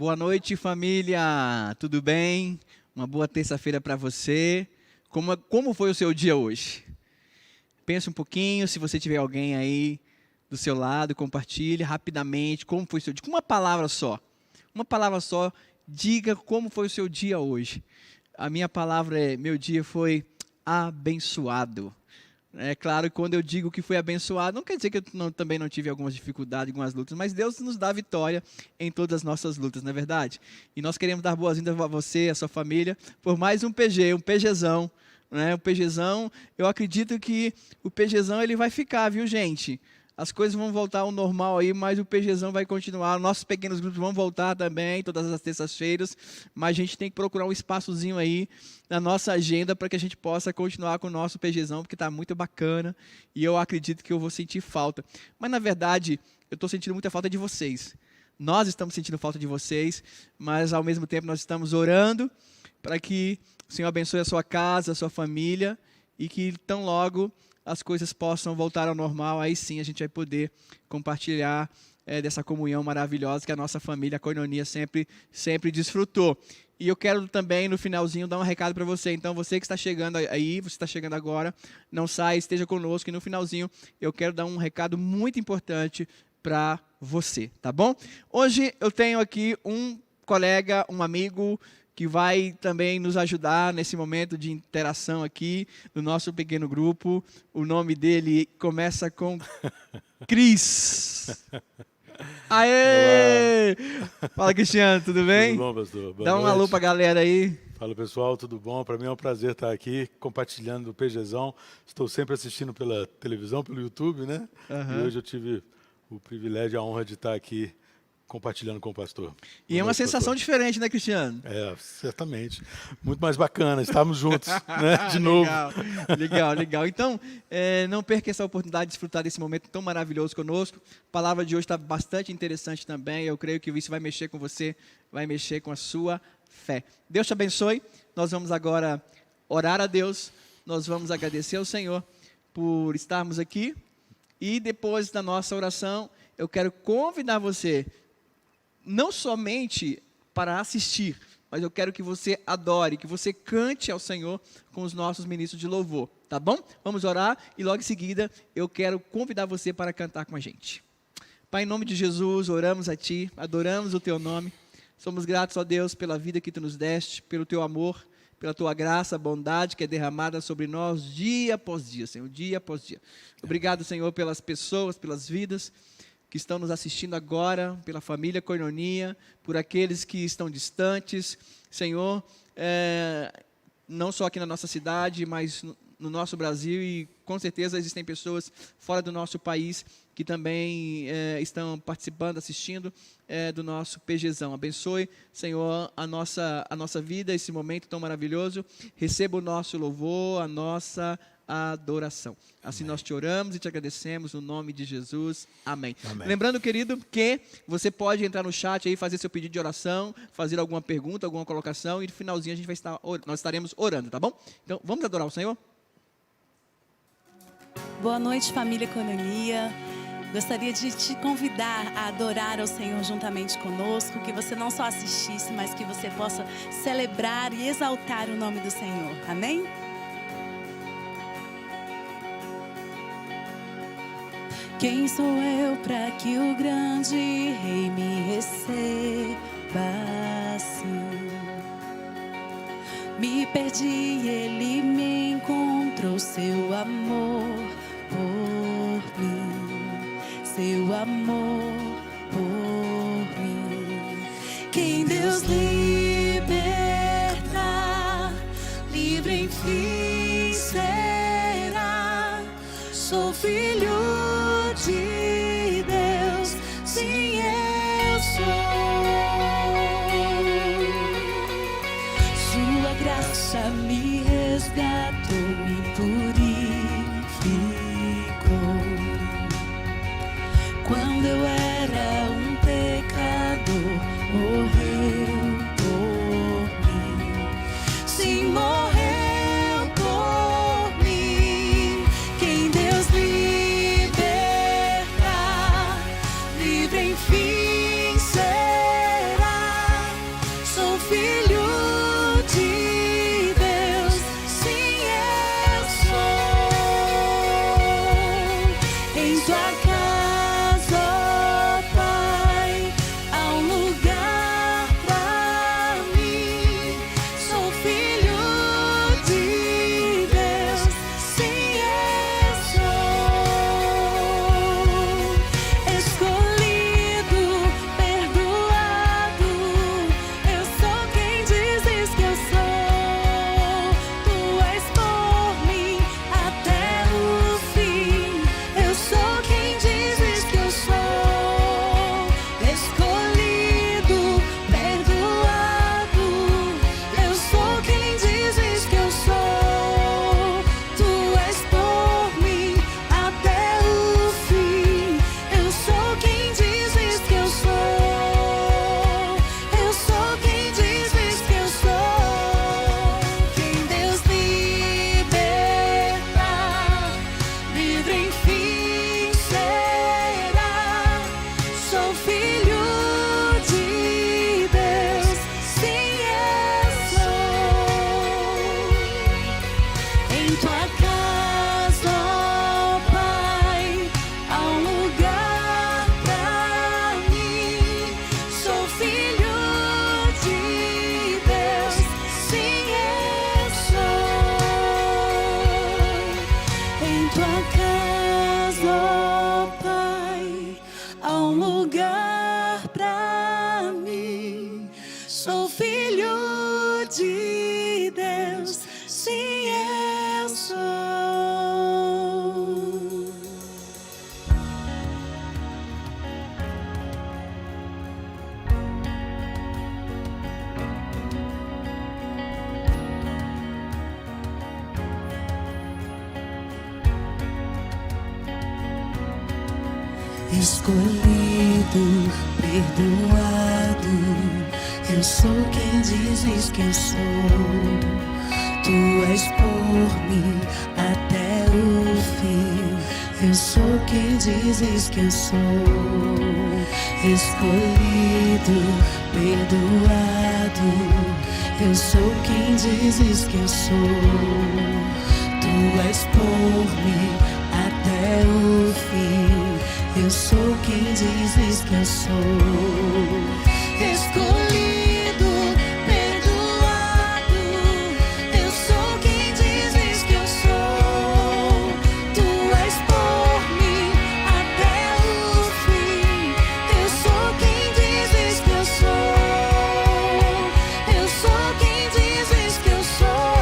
Boa noite, família. Tudo bem? Uma boa terça-feira para você. Como foi o seu dia hoje? Pensa um pouquinho, se você tiver alguém aí do seu lado, compartilhe rapidamente como foi o seu dia. Com uma palavra só. Uma palavra só, diga como foi o seu dia hoje. A minha palavra é, meu dia foi abençoado. É claro que quando eu digo que foi abençoado, não quer dizer que eu também não tive algumas dificuldades, algumas lutas, mas Deus nos dá vitória em todas as nossas lutas, não é verdade? E nós queremos dar boas-vindas a você, a sua família, por mais um PGzão, né? O PGzão, eu acredito que o PGzão ele vai ficar, viu, gente? As coisas vão voltar ao normal aí, mas o PGzão vai continuar. Nossos pequenos grupos vão voltar também, todas as terças-feiras. Mas a gente tem que procurar um espaçozinho aí na nossa agenda para que a gente possa continuar com o nosso PGzão, porque está muito bacana. E eu acredito que eu vou sentir falta. Mas, na verdade, eu estou sentindo muita falta de vocês. Nós estamos sentindo falta de vocês, mas, ao mesmo tempo, nós estamos orando para que o Senhor abençoe a sua casa, a sua família, e que tão logo as coisas possam voltar ao normal, aí sim a gente vai poder compartilhar dessa comunhão maravilhosa que a nossa família, a Koinonia, sempre desfrutou. E eu quero também, no finalzinho, dar um recado para você. Então, você que está chegando aí, você está chegando agora, não saia, esteja conosco. E no finalzinho, eu quero dar um recado muito importante para você, tá bom? Hoje eu tenho aqui um colega, um amigo, que vai também nos ajudar nesse momento de interação aqui no nosso pequeno grupo. O nome dele começa com Cris. Aê! Olá. Fala, Cristiano, tudo bem? Tudo bom, pastor? Boa Dá um alô pra galera aí. Fala, pessoal, tudo bom? Para mim é um prazer estar aqui compartilhando o PGzão. Estou sempre assistindo pela televisão, pelo YouTube, né? E hoje eu tive o privilégio e a honra de estar aqui compartilhando com o pastor. E é uma sensação diferente, né, Cristiano? É, certamente. Muito mais bacana, estarmos juntos, né, de novo. Legal. Então, não perca essa oportunidade de desfrutar desse momento tão maravilhoso conosco. A palavra de hoje está bastante interessante também. Eu creio que isso vai mexer com você, vai mexer com a sua fé. Deus te abençoe. Nós vamos agora orar a Deus. Nós vamos agradecer ao Senhor por estarmos aqui. E depois da nossa oração, eu quero convidar você não somente para assistir, mas eu quero que você adore, que você cante ao Senhor com os nossos ministros de louvor, tá bom? Vamos orar e logo em seguida eu quero convidar você para cantar com a gente. Pai, em nome de Jesus, oramos a Ti, adoramos o Teu nome, somos gratos a Deus pela vida que Tu nos deste, pelo Teu amor, pela Tua graça, bondade que é derramada sobre nós dia após dia, Senhor, dia após dia. Obrigado, Senhor, pelas pessoas, pelas vidas que estão nos assistindo agora, pela família Koinonia, por aqueles que estão distantes, Senhor, não só aqui na nossa cidade, mas no nosso Brasil, e com certeza existem pessoas fora do nosso país que também estão participando, assistindo do nosso PGzão. Abençoe, Senhor, a nossa vida, esse momento tão maravilhoso. Receba o nosso louvor, a nossa adoração. Assim nós te oramos e te agradecemos no nome de Jesus. Amém. Lembrando, querido, que você pode entrar no chat aí, fazer seu pedido de oração, fazer alguma pergunta, alguma colocação, e no finalzinho nós estaremos orando, tá bom? Então, vamos adorar o Senhor? Boa noite, família Koinonia. Gostaria de te convidar a adorar ao Senhor juntamente conosco, que você não só assistisse, mas que você possa celebrar e exaltar o nome do Senhor. Amém? Quem sou eu para que o grande Rei me receba assim? Me perdi e Ele me encontrou, seu amor por mim, seu amor por mim. Quem Deus liberta, livre enfim será. Sou filho de Deus, sim, eu sou. Sua graça me resgatou, me purificou. Quando eu era um pecador, morreu por mim. Sim, morreu por mim. Quem Deus liberta, livre enfim será. escolhido, perdoado. Eu sou quem dizes que eu sou. Tu és por mim até o fim. Eu sou quem dizes que eu sou. Escolhido, perdoado. Eu sou quem dizes que eu sou. Tu és por mim até o fim. Eu sou quem dizes que eu sou. Escolhido, perdoado. Eu sou quem dizes que eu sou. Tu és por mim até o fim. Eu sou quem dizes que eu sou. Eu sou quem dizes que eu sou.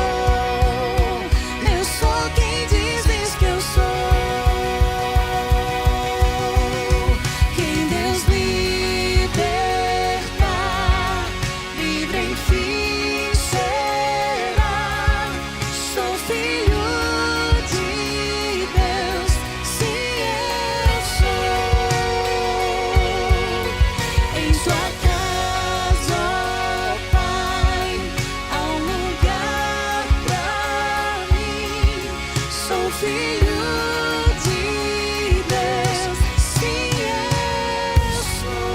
Eu sou quem dizes que eu sou. Quem Deus libertar, livre enfim será. Sou filho de Deus, sim eu sou. Em tua casa, ó Pai, há um lugar pra mim. Sou filho de Deus, sim eu sou.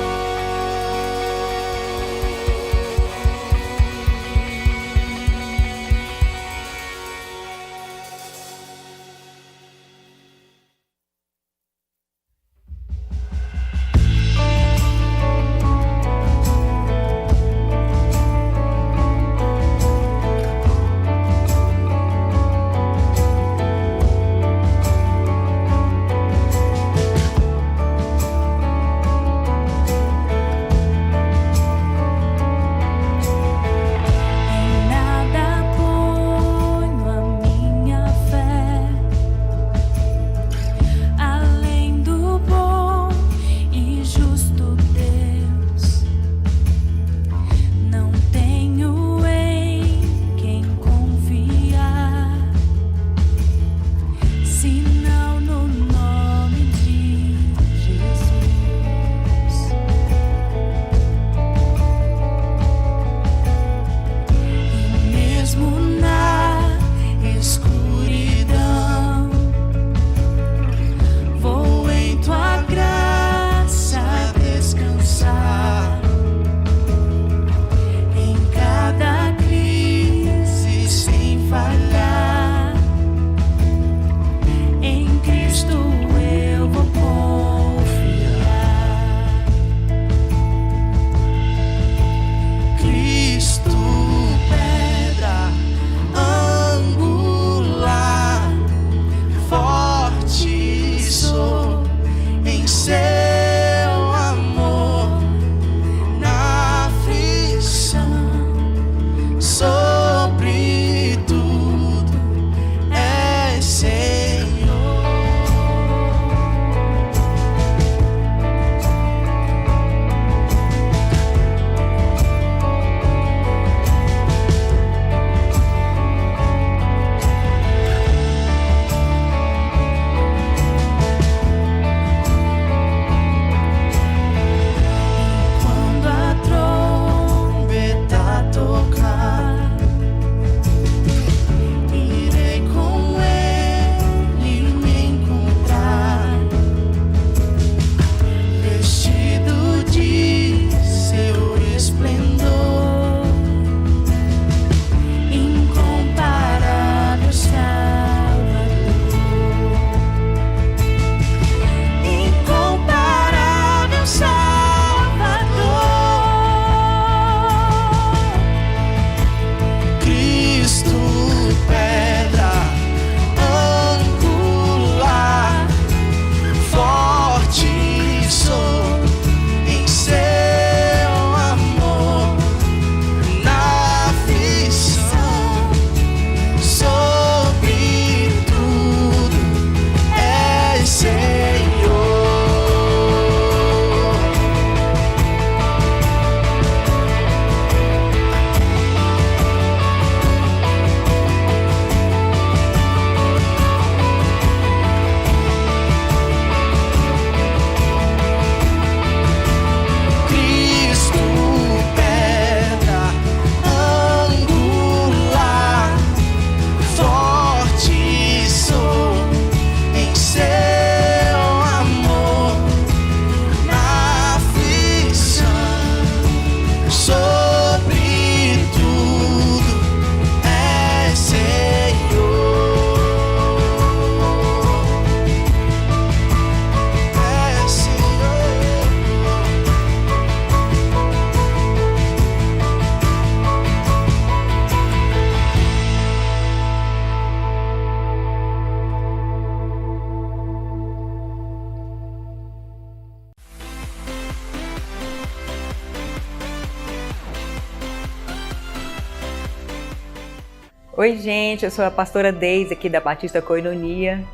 Oi, gente, eu sou a pastora Deise aqui da Batista Koinonia.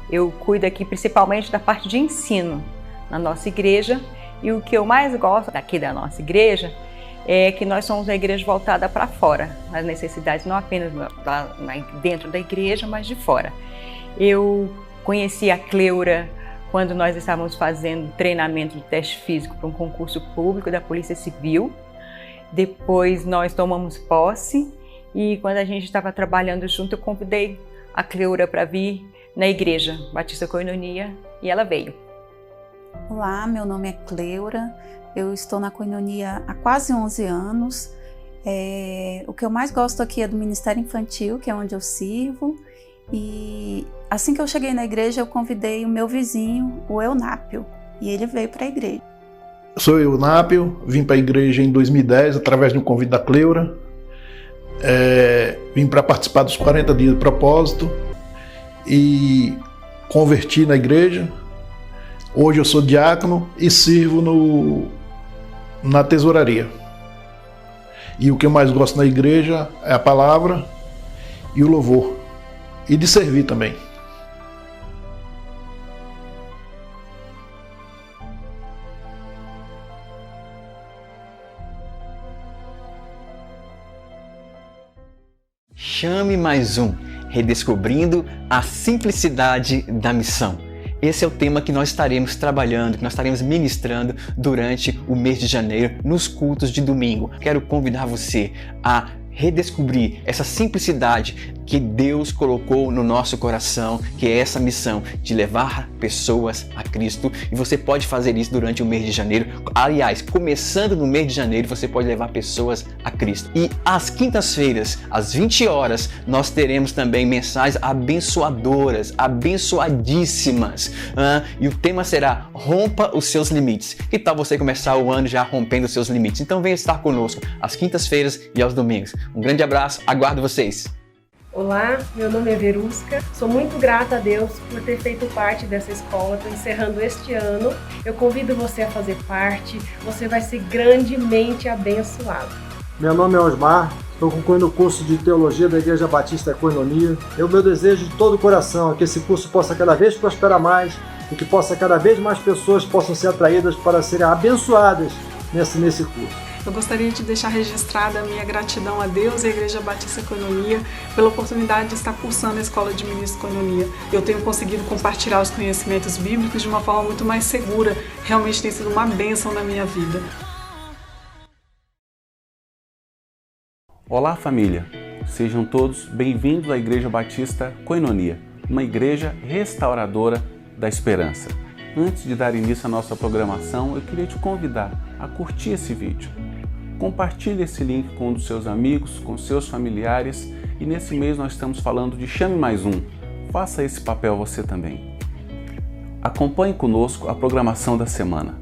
Eu cuido aqui principalmente da parte de ensino na nossa igreja. E o que eu mais gosto aqui da nossa igreja é que nós somos uma igreja voltada para fora, nas necessidades não apenas dentro da igreja, mas de fora. Eu conheci a Cleura quando nós estávamos fazendo treinamento de teste físico para um concurso público da Polícia Civil. Depois nós tomamos posse e quando a gente estava trabalhando junto, eu convidei a Cleura para vir na igreja Batista Koinonia e ela veio. Olá, meu nome é Cleura, eu estou na Koinonia há quase 11 anos. O que eu mais gosto aqui é do Ministério Infantil, que é onde eu sirvo. E assim que eu cheguei na igreja, eu convidei o meu vizinho, o Eunápio, e ele veio para a igreja. Eu sou Eunápio, vim para a igreja em 2010 através de um convite da Cleura. Vim para participar dos 40 dias de propósito e converti na igreja. Hoje eu sou diácono e sirvo na tesouraria. E o que eu mais gosto na igreja é a palavra e o louvor. E de servir também. Chame mais um, redescobrindo a simplicidade da missão. Esse é o tema que nós estaremos trabalhando, que nós estaremos ministrando durante o mês de janeiro, nos cultos de domingo. Quero convidar você a redescobrir essa simplicidade que Deus colocou no nosso coração, que é essa missão de levar pessoas a Cristo. E você pode fazer isso durante o mês de janeiro. Aliás, começando no mês de janeiro, você pode levar pessoas a Cristo. E às quintas-feiras, às 20 horas, nós teremos também mensagens abençoadoras, abençoadíssimas. E o tema será Rompa os seus limites. Que tal você começar o ano já rompendo os seus limites? Então venha estar conosco às quintas-feiras e aos domingos. Um grande abraço, aguardo vocês! Olá, meu nome é Verusca, sou muito grata a Deus por ter feito parte dessa escola, estou encerrando este ano. Eu convido você a fazer parte, você vai ser grandemente abençoado. Meu nome é Osmar, estou concluindo o curso de Teologia da Igreja Batista Koinonia. É o meu desejo de todo o coração que esse curso possa cada vez prosperar mais e que possa cada vez mais pessoas possam ser atraídas para serem abençoadas nesse curso. Eu gostaria de deixar registrada a minha gratidão a Deus e à Igreja Batista Koinonia pela oportunidade de estar cursando a Escola de Ministros Koinonia. Eu tenho conseguido compartilhar os conhecimentos bíblicos de uma forma muito mais segura. Realmente tem sido uma bênção na minha vida. Olá, família! Sejam todos bem-vindos à Igreja Batista Koinonia, uma igreja restauradora da esperança. Antes de dar início à nossa programação, eu queria te convidar a curtir esse vídeo. Compartilhe esse link com um dos seus amigos, com seus familiares, e nesse mês nós estamos falando de Chame Mais Um. Faça esse papel você também. Acompanhe conosco a programação da semana.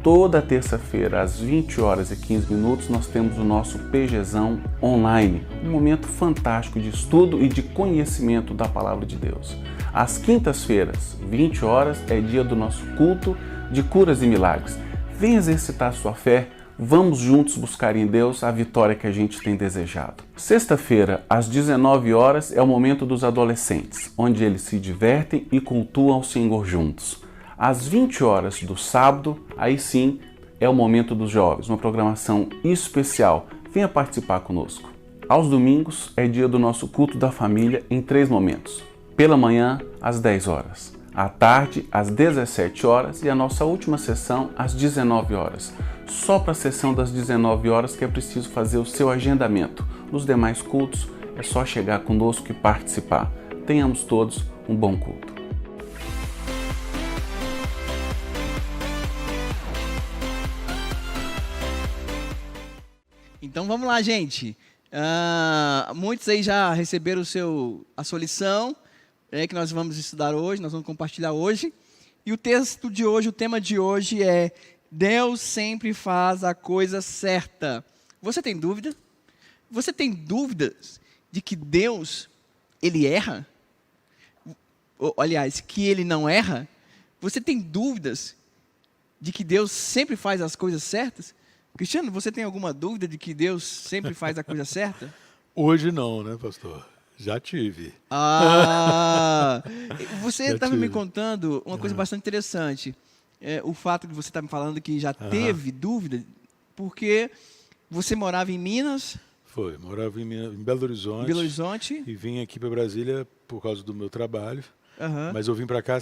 Toda terça-feira, às 20 horas e 15 minutos, nós temos o nosso PGzão online, um momento fantástico de estudo e de conhecimento da Palavra de Deus. Às quintas-feiras, 20 horas, é dia do nosso culto de curas e milagres. Venha exercitar sua fé, vamos juntos buscar em Deus a vitória que a gente tem desejado. Sexta-feira, às 19 horas, é o momento dos adolescentes, onde eles se divertem e cultuam o Senhor juntos. Às 20 horas do sábado, aí sim, é o momento dos jovens, uma programação especial. Venha participar conosco. Aos domingos, é dia do nosso culto da família em 3 momentos. Pela manhã, às 10 horas. À tarde, às 17 horas e a nossa última sessão, às 19 horas. Só para a sessão das 19 horas que é preciso fazer o seu agendamento. Nos demais cultos, é só chegar conosco e participar. Tenhamos todos um bom culto. Então vamos lá, gente. Muitos aí já receberam a sua lição, que nós vamos estudar hoje, nós vamos compartilhar hoje. E o texto de hoje, o tema de hoje é Deus sempre faz a coisa certa. Você tem dúvida? Você tem dúvidas de que Deus, Ele erra? Aliás, que Ele não erra? Você tem dúvidas de que Deus sempre faz as coisas certas? Cristiano, você tem alguma dúvida de que Deus sempre faz a coisa certa? Hoje não, né, pastor? Já tive. Você estava me contando uma coisa bastante interessante. O fato de você estar me falando que já teve dúvida, porque você morava em Minas. Morava em Belo Horizonte. Belo Horizonte. E vim aqui para Brasília por causa do meu trabalho. Mas eu vim para cá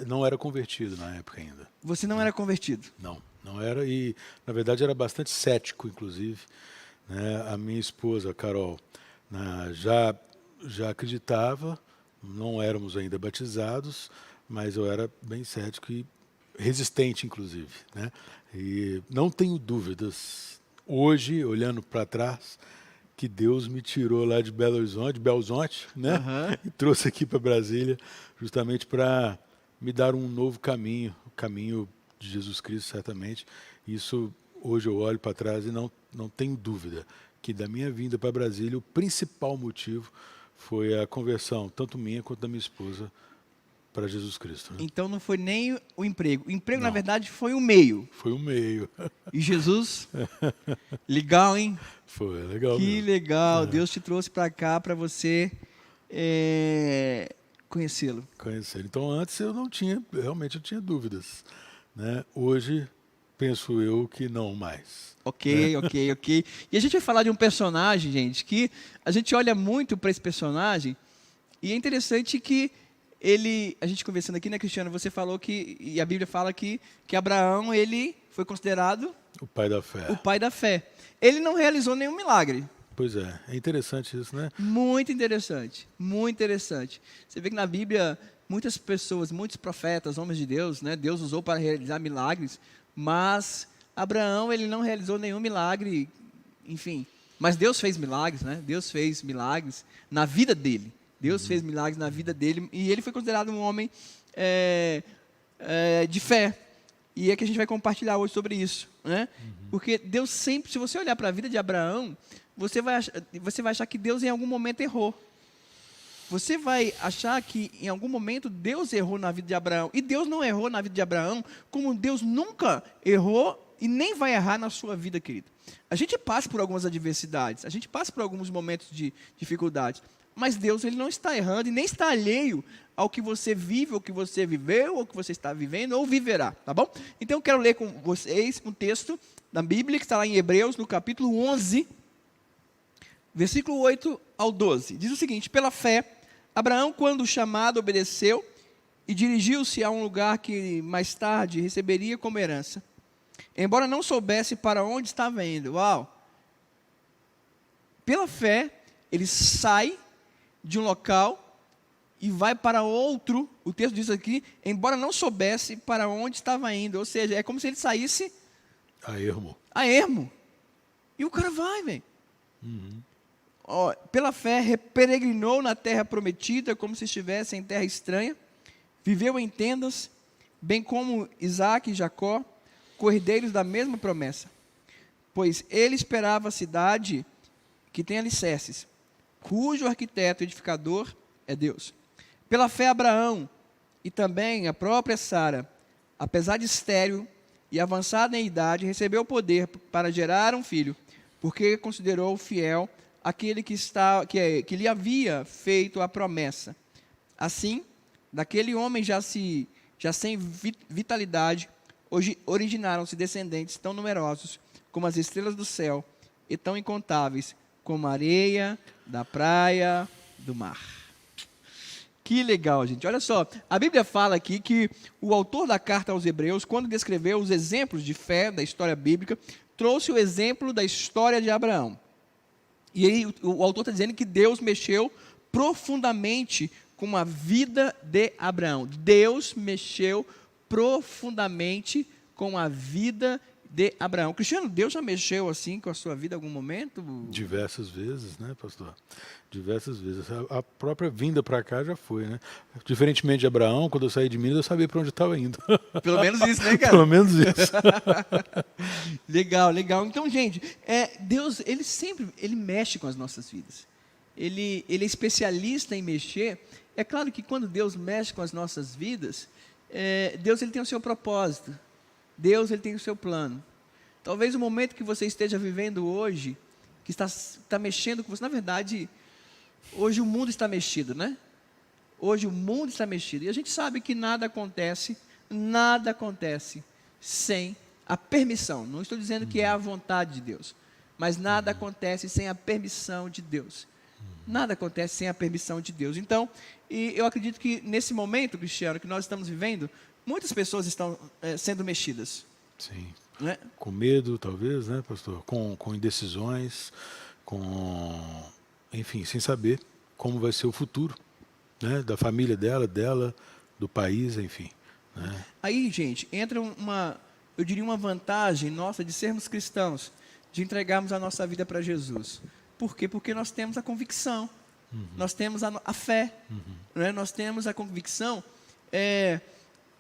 não era convertido na época ainda. Você não era convertido? Não era, e na verdade era bastante cético, inclusive. Né? A minha esposa, a Carol, já acreditava, não éramos ainda batizados, mas eu era bem cético e resistente, inclusive. Né? E não tenho dúvidas, hoje, olhando para trás, que Deus me tirou lá de Belo Horizonte, né? E trouxe aqui para Brasília, justamente para me dar um novo caminho, o caminho de Jesus Cristo, certamente. Isso, hoje eu olho para trás e não tenho dúvida que da minha vinda para Brasília, o principal motivo foi a conversão, tanto minha quanto da minha esposa, para Jesus Cristo. Né? Então não foi nem o emprego. O emprego, na verdade, foi o meio. Foi o meio. E Jesus? Legal, hein? Foi, legal. Que legal. Deus te trouxe para cá para você conhecê-lo. Então antes realmente eu tinha dúvidas. Né? Hoje, penso eu que não mais. Ok. E a gente vai falar de um personagem, gente, que a gente olha muito para esse personagem e é interessante que a gente conversando aqui, né, Cristiano, você falou e a Bíblia fala que Abraão, ele foi considerado o pai da fé. O pai da fé. Ele não realizou nenhum milagre. Pois é interessante isso, né? Muito interessante, muito interessante. Você vê que na Bíblia, muitas pessoas, muitos profetas, homens de Deus, né, Deus usou para realizar milagres, mas Abraão, ele não realizou nenhum milagre, enfim. Mas Deus fez milagres, né? Deus fez milagres na vida dele. Deus fez milagres na vida dele e ele foi considerado um homem de fé. E é que a gente vai compartilhar hoje sobre isso, né? Porque Deus sempre, se você olhar para a vida de Abraão, você vai achar que Deus em algum momento errou. Você vai achar que em algum momento Deus errou na vida de Abraão. E Deus não errou na vida de Abraão, como Deus nunca errou e nem vai errar na sua vida, querido. A gente passa por algumas adversidades, a gente passa por alguns momentos de dificuldade. Mas Deus, ele não está errando e nem está alheio ao que você vive, ou que você viveu, ou que você está vivendo, ou viverá, tá bom? Então eu quero ler com vocês um texto da Bíblia, que está lá em Hebreus, no capítulo 11, versículo 8 ao 12. Diz o seguinte: pela fé, Abraão, quando chamado, obedeceu e dirigiu-se a um lugar que mais tarde receberia como herança, embora não soubesse para onde estava indo. Uau! Pela fé, ele sai de um local e vai para outro, o texto diz aqui, embora não soubesse para onde estava indo. Ou seja, é como se ele saísse a ermo. E o cara vai, velho. Pela fé, peregrinou na terra prometida, como se estivesse em terra estranha, viveu em tendas, bem como Isaac e Jacó, cordeiros da mesma promessa. Pois ele esperava a cidade que tem alicerces, cujo arquiteto e edificador é Deus. Pela fé, Abraão e também a própria Sara, apesar de estéril e avançada em idade, recebeu o poder para gerar um filho, porque considerou fiel aquele que lhe havia feito a promessa. Assim, daquele homem já sem vitalidade, hoje originaram-se descendentes tão numerosos como as estrelas do céu e tão incontáveis como a areia da praia do mar. Que legal, gente. Olha só, a Bíblia fala aqui que o autor da carta aos Hebreus, quando descreveu os exemplos de fé da história bíblica, trouxe o exemplo da história de Abraão. E aí o autor está dizendo que Deus mexeu profundamente com a vida de Abraão. Deus mexeu profundamente com a vida de Abraão. Cristiano, Deus já mexeu assim com a sua vida em algum momento? Diversas vezes, né, pastor? Diversas vezes. A própria vinda para cá já foi, né? Diferentemente de Abraão, quando eu saí de Minas, eu sabia para onde estava indo. Pelo menos isso, né, cara? Pelo menos isso. Legal, legal. Então, gente, Deus, ele mexe com as nossas vidas. Ele é especialista em mexer. É claro que quando Deus mexe com as nossas vidas, Deus ele tem o seu propósito. Deus ele tem o seu plano. Talvez o momento que você esteja vivendo hoje, que está mexendo com você, na verdade, Hoje o mundo está mexido, né? Hoje o mundo está mexido. E a gente sabe que nada acontece sem a permissão. Não estou dizendo que é a vontade de Deus, mas nada acontece sem a permissão de Deus. Nada acontece sem a permissão de Deus. Então, e eu acredito que nesse momento, Cristiano, que nós estamos vivendo, muitas pessoas estão sendo mexidas. Sim. Né? Com medo, talvez, né, pastor? Com indecisões, enfim, sem saber como vai ser o futuro, né, da família dela, do país, enfim. Né? Aí, gente, entra eu diria uma vantagem nossa de sermos cristãos, de entregarmos a nossa vida para Jesus. Por quê? Porque nós temos a convicção, nós temos a fé, né? Nós temos a convicção.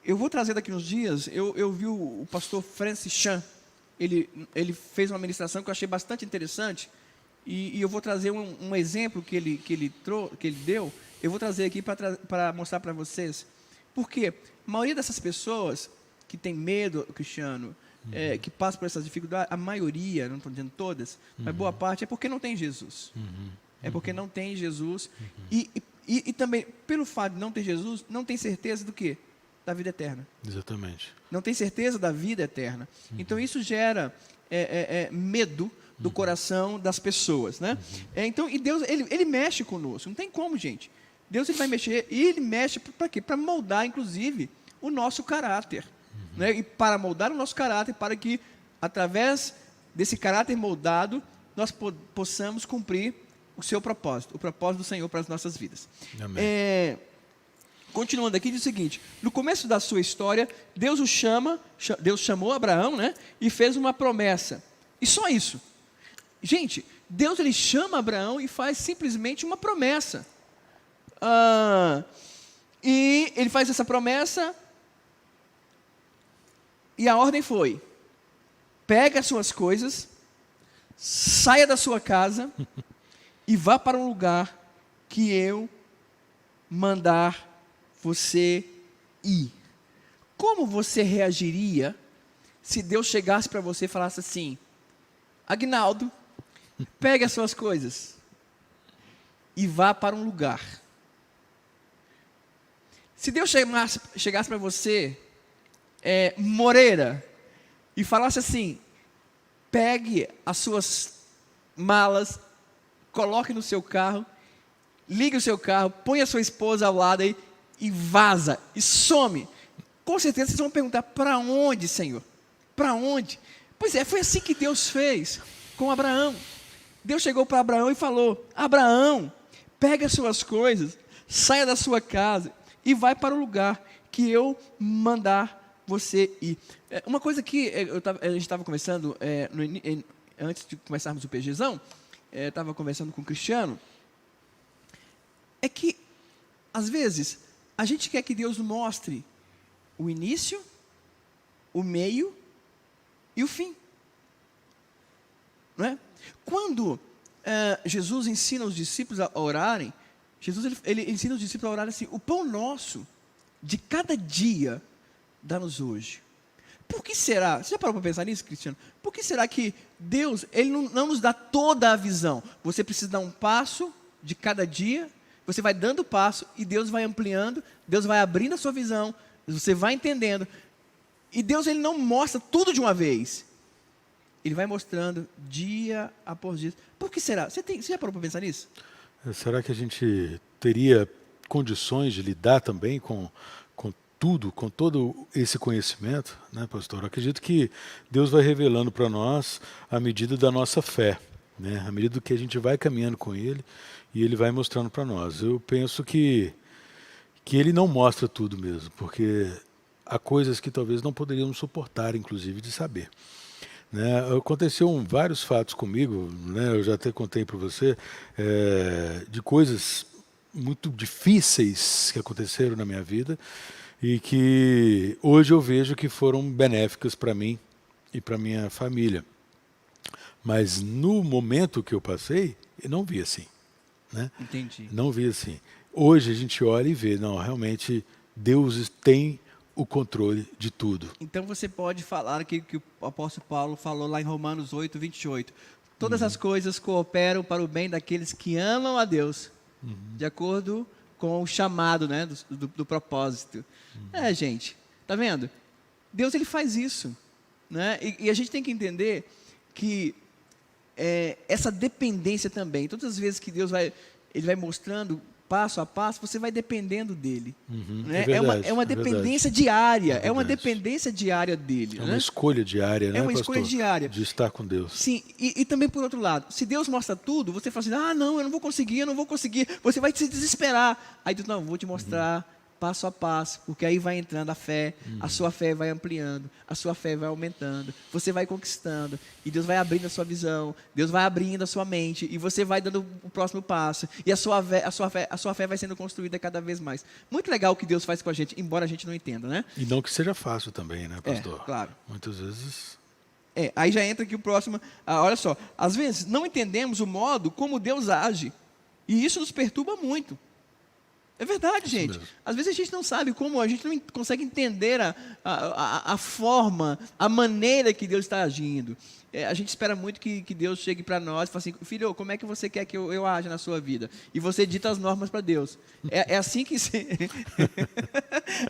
Eu vou trazer daqui uns dias, eu vi o pastor Francis Chan, ele fez uma ministração que eu achei bastante interessante, e eu vou trazer um exemplo que ele deu, eu vou trazer aqui para mostrar para vocês. Porque a maioria dessas pessoas que tem medo, Cristiano, que passam por essas dificuldades, a maioria, não estou dizendo todas, mas boa parte, é porque não tem Jesus. É porque não tem Jesus. E também, pelo fato de não ter Jesus, não tem certeza do quê? Da vida eterna. Exatamente. Não tem certeza da vida eterna. Então, isso gera medo do coração das pessoas, né? Então, e Deus, ele mexe conosco. Não tem como, gente. Deus ele vai mexer, e Ele mexe para quê? Para moldar, inclusive, o nosso caráter. Né? E para moldar o nosso caráter, para que, através desse caráter moldado, nós possamos cumprir o seu propósito, o propósito do Senhor para as nossas vidas. Amém. Continuando aqui, diz o seguinte: no começo da sua história, Deus chamou Abraão, né, e fez uma promessa. E só isso. Gente, Deus ele chama Abraão e faz simplesmente uma promessa. E ele faz essa promessa, e a ordem foi: pega as suas coisas, saia da sua casa e vá para um lugar que eu mandar você ir. Como você reagiria se Deus chegasse para você e falasse assim: Aguinaldo, pegue as suas coisas e vá para um lugar. Se Deus chegasse para você, Moreira, e falasse assim: pegue as suas malas, coloque no seu carro, ligue o seu carro, põe a sua esposa ao lado aí e vaza, e some. Com certeza vocês vão perguntar: para onde, Senhor? Para onde? Pois foi assim que Deus fez com Abraão. Deus chegou para Abraão e falou: Abraão, pega as suas coisas, saia da sua casa e vai para o lugar que eu mandar você ir. Uma coisa que a gente estava conversando, antes de começarmos o PGzão, estava conversando com o Cristiano, é que, às vezes, a gente quer que Deus mostre o início, o meio e o fim. Não é? Quando Jesus ensina os discípulos a orarem, ele ensina os discípulos a orarem assim: o pão nosso de cada dia dá-nos hoje. Por que será? Você já parou para pensar nisso, Cristiano? Por que será que Deus ele não nos dá toda a visão? Você precisa dar um passo de cada dia, você vai dando passo e Deus vai ampliando, Deus vai abrindo a sua visão, você vai entendendo. E Deus ele não mostra tudo de uma vez. Ele vai mostrando dia após dia. Por que será? Você já parou para pensar nisso? Será que a gente teria condições de lidar também com tudo, com todo esse conhecimento, né, pastor? Eu acredito que Deus vai revelando para nós à medida da nossa fé, né? À medida que a gente vai caminhando com Ele, e Ele vai mostrando para nós. Eu penso que Ele não mostra tudo mesmo, porque há coisas que talvez não poderíamos suportar, inclusive, de saber. Né? Aconteceu vários fatos comigo, né? Eu já até contei para você, de coisas muito difíceis que aconteceram na minha vida e que hoje eu vejo que foram benéficas para mim e para minha família. Mas no momento que eu passei, eu não vi assim. Né? Entendi. Não vi assim. Hoje a gente olha e vê, não, realmente Deus tem o controle de tudo. Então você pode falar aquilo que o apóstolo Paulo falou lá em Romanos 8, 28. Todas as coisas cooperam para o bem daqueles que amam a Deus de acordo com o chamado, né, do propósito. Gente, tá vendo? Deus, ele faz isso, né? E a gente tem que entender que essa dependência também, todas as vezes que Deus ele vai mostrando passo a passo, você vai dependendo dele. Né? É uma dependência diária, é uma dependência diária dele. É uma escolha diária, né, É uma escolha diária. De estar com Deus. Sim, e também por outro lado, se Deus mostra tudo, você fala assim, não, eu não vou conseguir, você vai se desesperar. Aí Deus, não, vou te mostrar passo a passo, porque aí vai entrando a fé, a sua fé vai ampliando, a sua fé vai aumentando, você vai conquistando, e Deus vai abrindo a sua visão, Deus vai abrindo a sua mente, e você vai dando o próximo passo, e a sua fé vai sendo construída cada vez mais. Muito legal o que Deus faz com a gente, embora a gente não entenda, né? E não que seja fácil também, né, pastor? Claro. Muitas vezes... Aí já entra aqui o próximo, olha só, às vezes não entendemos o modo como Deus age, e isso nos perturba muito. É verdade, gente. Mesmo. Às vezes a gente não sabe como, a gente não consegue entender a forma, a maneira que Deus está agindo. A gente espera muito que Deus chegue para nós e fale assim, filho, como é que você quer que eu aja na sua vida? E você dita as normas para Deus. É assim que...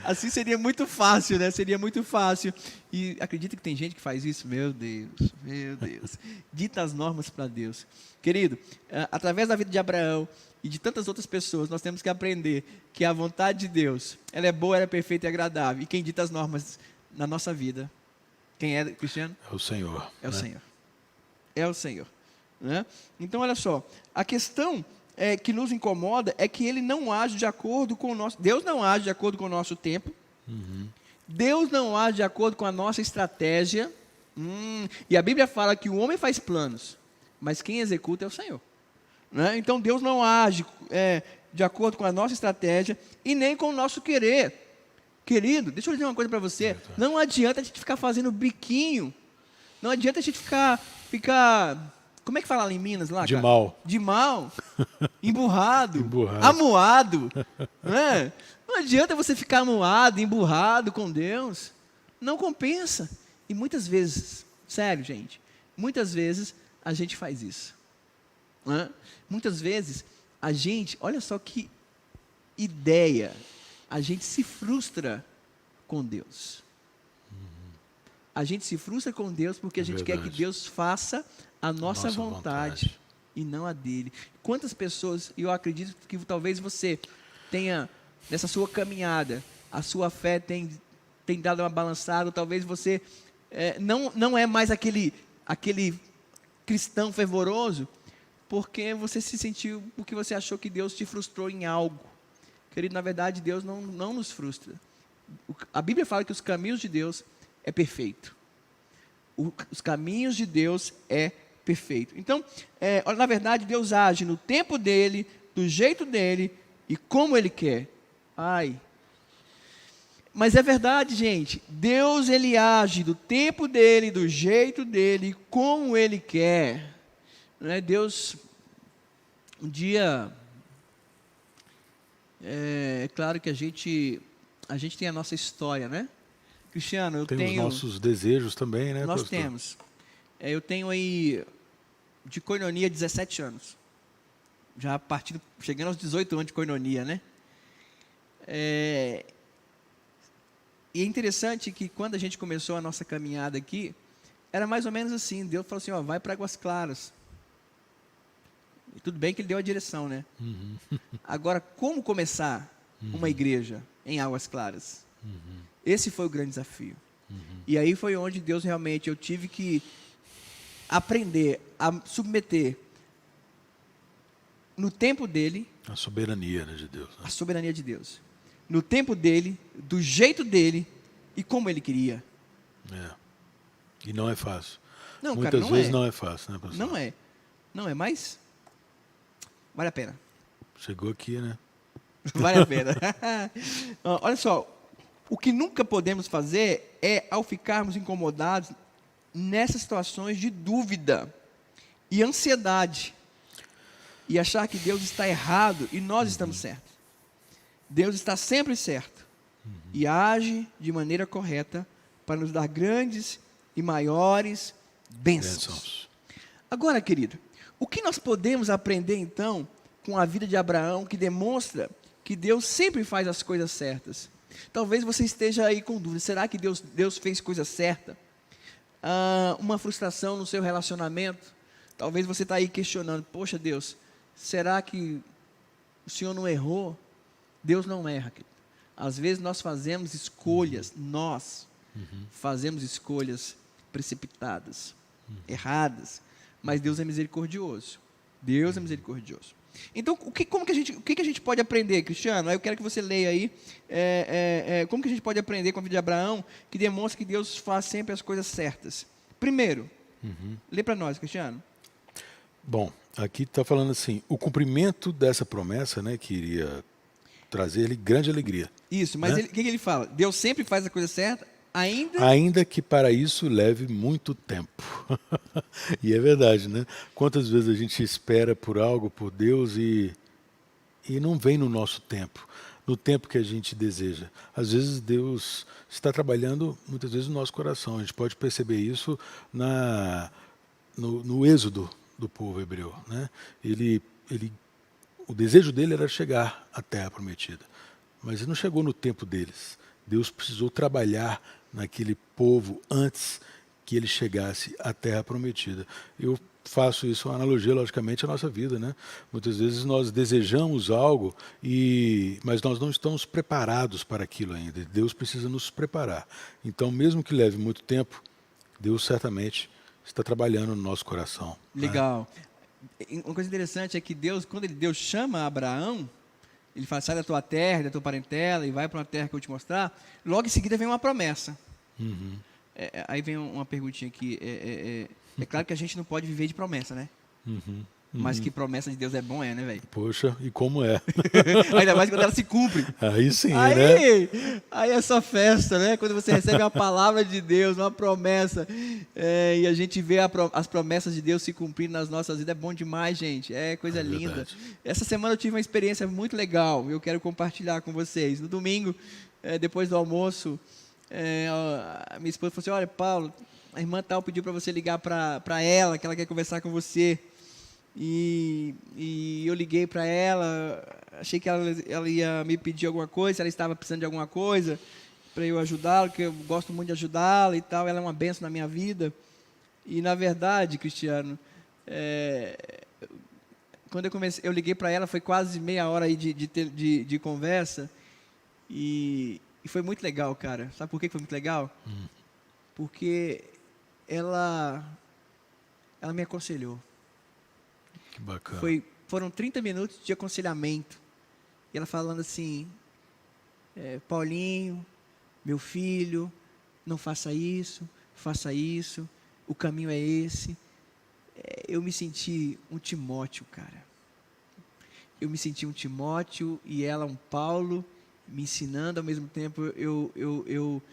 assim seria muito fácil, né? Seria muito fácil. E acredita que tem gente que faz isso? Meu Deus. Dita as normas para Deus. Querido, através da vida de Abraão e de tantas outras pessoas, nós temos que aprender que a vontade de Deus, ela é boa, ela é perfeita e agradável. E quem dita as normas na nossa vida, quem é, Cristiano? É o Senhor. É o Senhor. É o Senhor. Né? Então, olha só, a questão que nos incomoda é que ele não age de acordo com o nosso... Deus não age de acordo com o nosso tempo. Deus não age de acordo com a nossa estratégia. E a Bíblia fala que o homem faz planos, mas quem executa é o Senhor. Né? Então, Deus não age de acordo com a nossa estratégia e nem com o nosso querer. Querido, deixa eu dizer uma coisa para você. Não adianta a gente ficar fazendo biquinho. Não adianta a gente ficar... Como é que fala lá em Minas? Lá, de mal. De mal. Emburrado. Amuado. Né? Não adianta você ficar amuado, emburrado com Deus. Não compensa. E muitas vezes, sério, gente, muitas vezes a gente faz isso. Né? Muitas vezes a gente, olha só que ideia, a gente se frustra com Deus. A gente se frustra com Deus porque a gente quer que Deus faça a nossa vontade e não a dele. Quantas pessoas, e eu acredito que talvez você tenha, nessa sua caminhada, a sua fé tem dado uma balançada, talvez você não é mais aquele cristão fervoroso, porque você se sentiu, porque você achou que Deus te frustrou em algo. Querido, na verdade, Deus não nos frustra. A Bíblia fala que os caminhos de Deus é perfeito. Os caminhos de Deus é perfeito. Então, na verdade, Deus age no tempo dele, do jeito dele e como ele quer. Mas é verdade, gente. Deus, ele age do tempo dele, do jeito dele, como ele quer. Deus, um dia, é claro que a gente tem a nossa história, né? Cristiano, eu tenho... Tem os nossos desejos também, né, Nós pastor? temos. Eu tenho aí, de koinonia, 17 anos. Já chegando aos 18 anos de koinonia, né? E é interessante que quando a gente começou a nossa caminhada aqui, era mais ou menos assim, Deus falou assim, vai para Águas Claras. E tudo bem que ele deu a direção, né? Agora, como começar uma igreja em Águas Claras? Esse foi o grande desafio. E aí foi onde Deus realmente, eu tive que aprender a submeter no tempo dele... A soberania, né, de Deus. Né? A soberania de Deus. No tempo dele, do jeito dele e como ele queria. E não é fácil. Não, muitas cara, não vezes não é fácil, né, pastor? Não é, mas vale a pena. Chegou aqui, né? Vale a pena. Olha só, o que nunca podemos fazer é, ao ficarmos incomodados nessas situações de dúvida e ansiedade, e achar que Deus está errado e nós estamos certos. Deus está sempre certo e age de maneira correta para nos dar grandes e maiores bênçãos. Agora, querido, o que nós podemos aprender então com a vida de Abraão que demonstra que Deus sempre faz as coisas certas. Talvez você esteja aí com dúvida, será que Deus fez coisa certa? Uma frustração no seu relacionamento, talvez você está aí questionando, poxa Deus, será que o Senhor não errou? Deus não erra, querido. Às vezes nós fazemos escolhas, fazemos escolhas precipitadas, erradas, mas Deus é misericordioso. Deus é misericordioso. Então, o que a gente pode aprender, Cristiano? Eu quero que você leia aí, como que a gente pode aprender com a vida de Abraão, que demonstra que Deus faz sempre as coisas certas. Primeiro, lê para nós, Cristiano. Bom, aqui está falando assim, o cumprimento dessa promessa, né, que iria trazer-lhe grande alegria. Isso, mas né? O que ele fala? Deus sempre faz a coisa certa, ainda que para isso leve muito tempo. E é verdade, né? Quantas vezes a gente espera por algo, por Deus, e não vem no nosso tempo, no tempo que a gente deseja. Às vezes Deus está trabalhando, muitas vezes, no nosso coração. A gente pode perceber isso no êxodo do povo hebreu, né? O desejo dele era chegar à terra prometida, mas ele não chegou no tempo deles. Deus precisou trabalhar naquele povo antes que ele chegasse à terra prometida. Eu faço isso, uma analogia, logicamente, à nossa vida, né? Muitas vezes nós desejamos algo, mas nós não estamos preparados para aquilo ainda. Deus precisa nos preparar. Então, mesmo que leve muito tempo, Deus certamente está trabalhando no nosso coração. Legal. Né? Uma coisa interessante é que Deus, quando Deus chama Abraão, ele fala, sai da tua terra, da tua parentela e vai para uma terra que eu vou te mostrar. Logo em seguida vem uma promessa. Aí vem uma perguntinha aqui. É claro que a gente não pode viver de promessa, né? Mas que promessa de Deus é bom, né, velho? Poxa, e como é? Ainda mais quando ela se cumpre. Aí sim, né? Aí é só festa, né? Quando você recebe uma palavra de Deus, uma promessa, e a gente vê as promessas de Deus se cumprindo nas nossas vidas, é bom demais, gente. É coisa linda. Verdade. Essa semana eu tive uma experiência muito legal, eu quero compartilhar com vocês. No domingo, depois do almoço, a minha esposa falou assim, olha, Paulo, a irmã tal pediu para você ligar para ela, que ela quer conversar com você. E eu liguei para ela, achei que ela ia me pedir alguma coisa, ela estava precisando de alguma coisa para eu ajudá-la, porque eu gosto muito de ajudá-la e tal, ela é uma bênção na minha vida. E na verdade, Cristiano, quando eu liguei para ela, foi quase meia hora aí de conversa, e foi muito legal, cara. Sabe por que foi muito legal? Porque ela me aconselhou. Que bacana. Foram 30 minutos de aconselhamento. E ela falando assim, Paulinho, meu filho, não faça isso, o caminho é esse. Eu me senti um Timóteo, cara. Eu me senti um Timóteo e ela um Paulo, me ensinando, ao mesmo tempo eu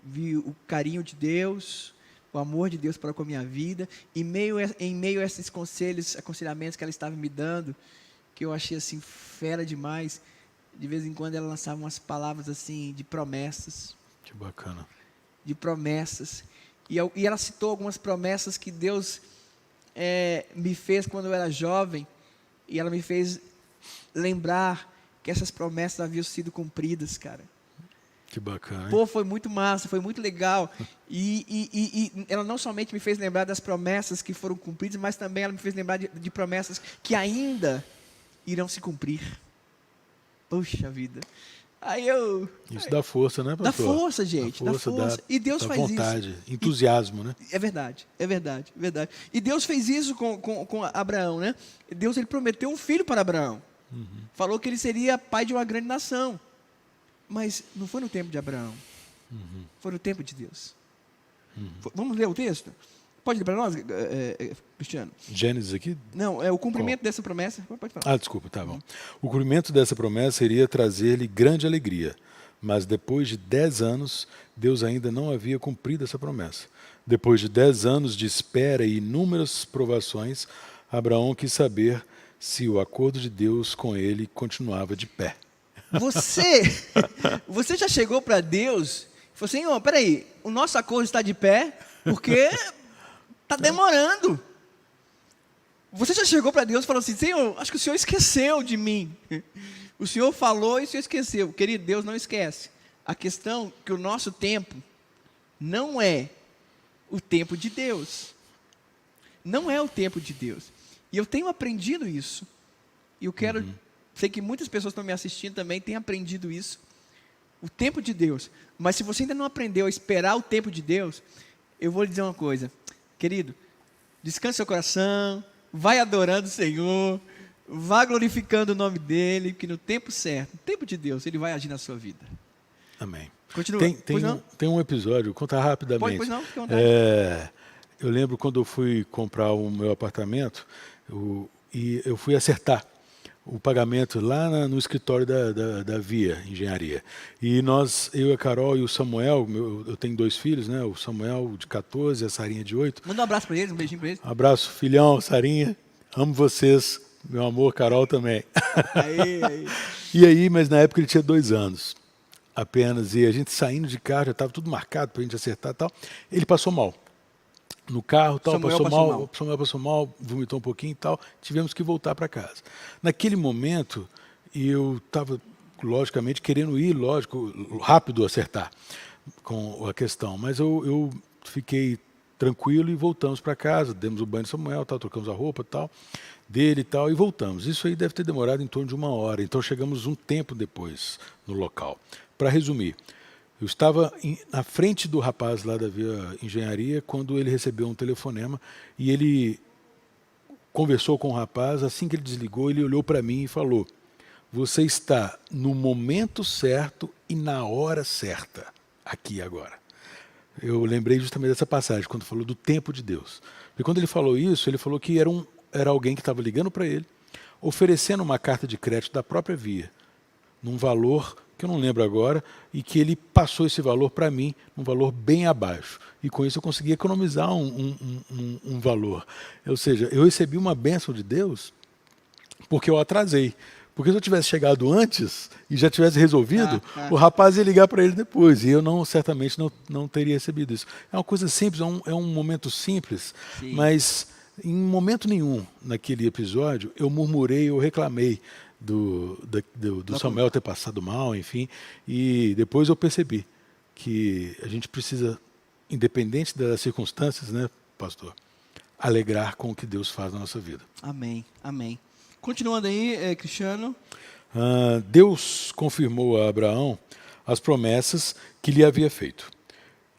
vi o carinho de Deus, o amor de Deus para com a minha vida, e em meio a esses aconselhamentos que ela estava me dando, que eu achei assim fera demais, de vez em quando ela lançava umas palavras assim de promessas. Que bacana. De promessas. E ela citou algumas promessas que Deus me fez quando eu era jovem, e ela me fez lembrar que essas promessas haviam sido cumpridas, cara. Que bacana, hein? Pô, foi muito massa, foi muito legal. E ela não somente me fez lembrar das promessas que foram cumpridas, mas também ela me fez lembrar de promessas que ainda irão se cumprir. Puxa vida. Isso dá força, né, pastor? Dá força, gente. Dá força. E Deus faz vontade, isso. Entusiasmo, né? É verdade. E Deus fez isso com Abraão, né? Deus, ele prometeu um filho para Abraão. Falou que ele seria pai de uma grande nação. Mas não foi no tempo de Abraão. Foi no tempo de Deus. Vamos ler o texto? Pode ler para nós, Cristiano? Gênesis aqui? Não, é o cumprimento dessa promessa. Pode falar. Desculpa, tá bom. O cumprimento dessa promessa iria trazer-lhe grande alegria. Mas depois de 10 anos, Deus ainda não havia cumprido essa promessa. Depois de 10 anos de espera e inúmeras provações, Abraão quis saber se o acordo de Deus com ele continuava de pé. Você já chegou para Deus e falou assim, peraí, o nosso acordo está de pé porque está demorando. Você já chegou para Deus e falou assim: Senhor, acho que o Senhor esqueceu de mim. O Senhor falou e o Senhor esqueceu. Querido, Deus não esquece. A questão é que o nosso tempo não é o tempo de Deus. Não é o tempo de Deus. E eu tenho aprendido isso. E eu quero, sei que muitas pessoas estão me assistindo também, têm aprendido isso. O tempo de Deus. Mas se você ainda não aprendeu a esperar o tempo de Deus, eu vou lhe dizer uma coisa. Querido, descanse seu coração, vai adorando o Senhor, vá glorificando o nome dele, que no tempo certo, no tempo de Deus, ele vai agir na sua vida. Amém. Continua. Tem um episódio, vou contar rapidamente. Pois não, fica à vontade. Eu lembro quando eu fui comprar o meu apartamento, e eu fui acertar o pagamento lá no escritório da Via Engenharia. E eu, a Carol e o Samuel, eu tenho 2 filhos, né? O Samuel de 14 e a Sarinha de 8. Manda um abraço para eles, um beijinho para eles. Abraço, filhão, Sarinha. Amo vocês. Meu amor, Carol também. Aí. E aí, mas na época ele tinha 2 anos apenas. E a gente saindo de carro, já estava tudo marcado para a gente acertar e tal. Ele passou mal no carro, tal, Samuel passou mal, vomitou um pouquinho e tal, tivemos que voltar para casa. Naquele momento, eu estava, logicamente, querendo ir, rápido acertar com a questão, mas eu fiquei tranquilo e voltamos para casa, demos o banho de Samuel, tal, trocamos a roupa tal, dele e tal, e voltamos. Isso aí deve ter demorado em torno de 1 hora, então chegamos um tempo depois no local. Para resumir, eu estava na frente do rapaz lá da Via Engenharia quando ele recebeu um telefonema e ele conversou com o rapaz. Assim que ele desligou, ele olhou para mim e falou: você está no momento certo e na hora certa, aqui e agora. Eu lembrei justamente dessa passagem, quando falou do tempo de Deus. Porque quando ele falou isso, ele falou que era alguém que estava ligando para ele, oferecendo uma carta de crédito da própria Via, num valor que eu não lembro agora, e que ele passou esse valor para mim, um valor bem abaixo. E com isso eu consegui economizar um valor. Ou seja, eu recebi uma bênção de Deus porque eu atrasei. Porque se eu tivesse chegado antes e já tivesse resolvido, o rapaz ia ligar para ele depois. E eu certamente não teria recebido isso. É uma coisa simples, é um momento simples, sim, mas em momento nenhum naquele episódio eu murmurei, eu reclamei do Samuel ter passado mal, enfim, e depois eu percebi que a gente precisa, independente das circunstâncias, né, pastor, alegrar com o que Deus faz na nossa vida. Amém, amém. Continuando aí, Cristiano. Deus confirmou a Abraão as promessas que lhe havia feito.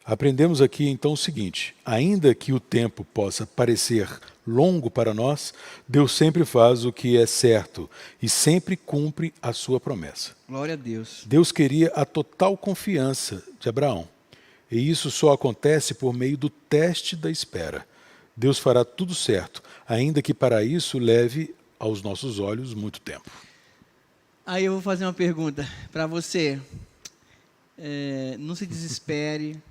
Aprendemos aqui então o seguinte: ainda que o tempo possa parecer longo para nós, Deus sempre faz o que é certo e sempre cumpre a sua promessa. Glória a Deus. Deus queria a total confiança de Abraão. E isso só acontece por meio do teste da espera. Deus fará tudo certo, ainda que para isso leve aos nossos olhos muito tempo. Aí eu vou fazer uma pergunta para você. Não se desespere.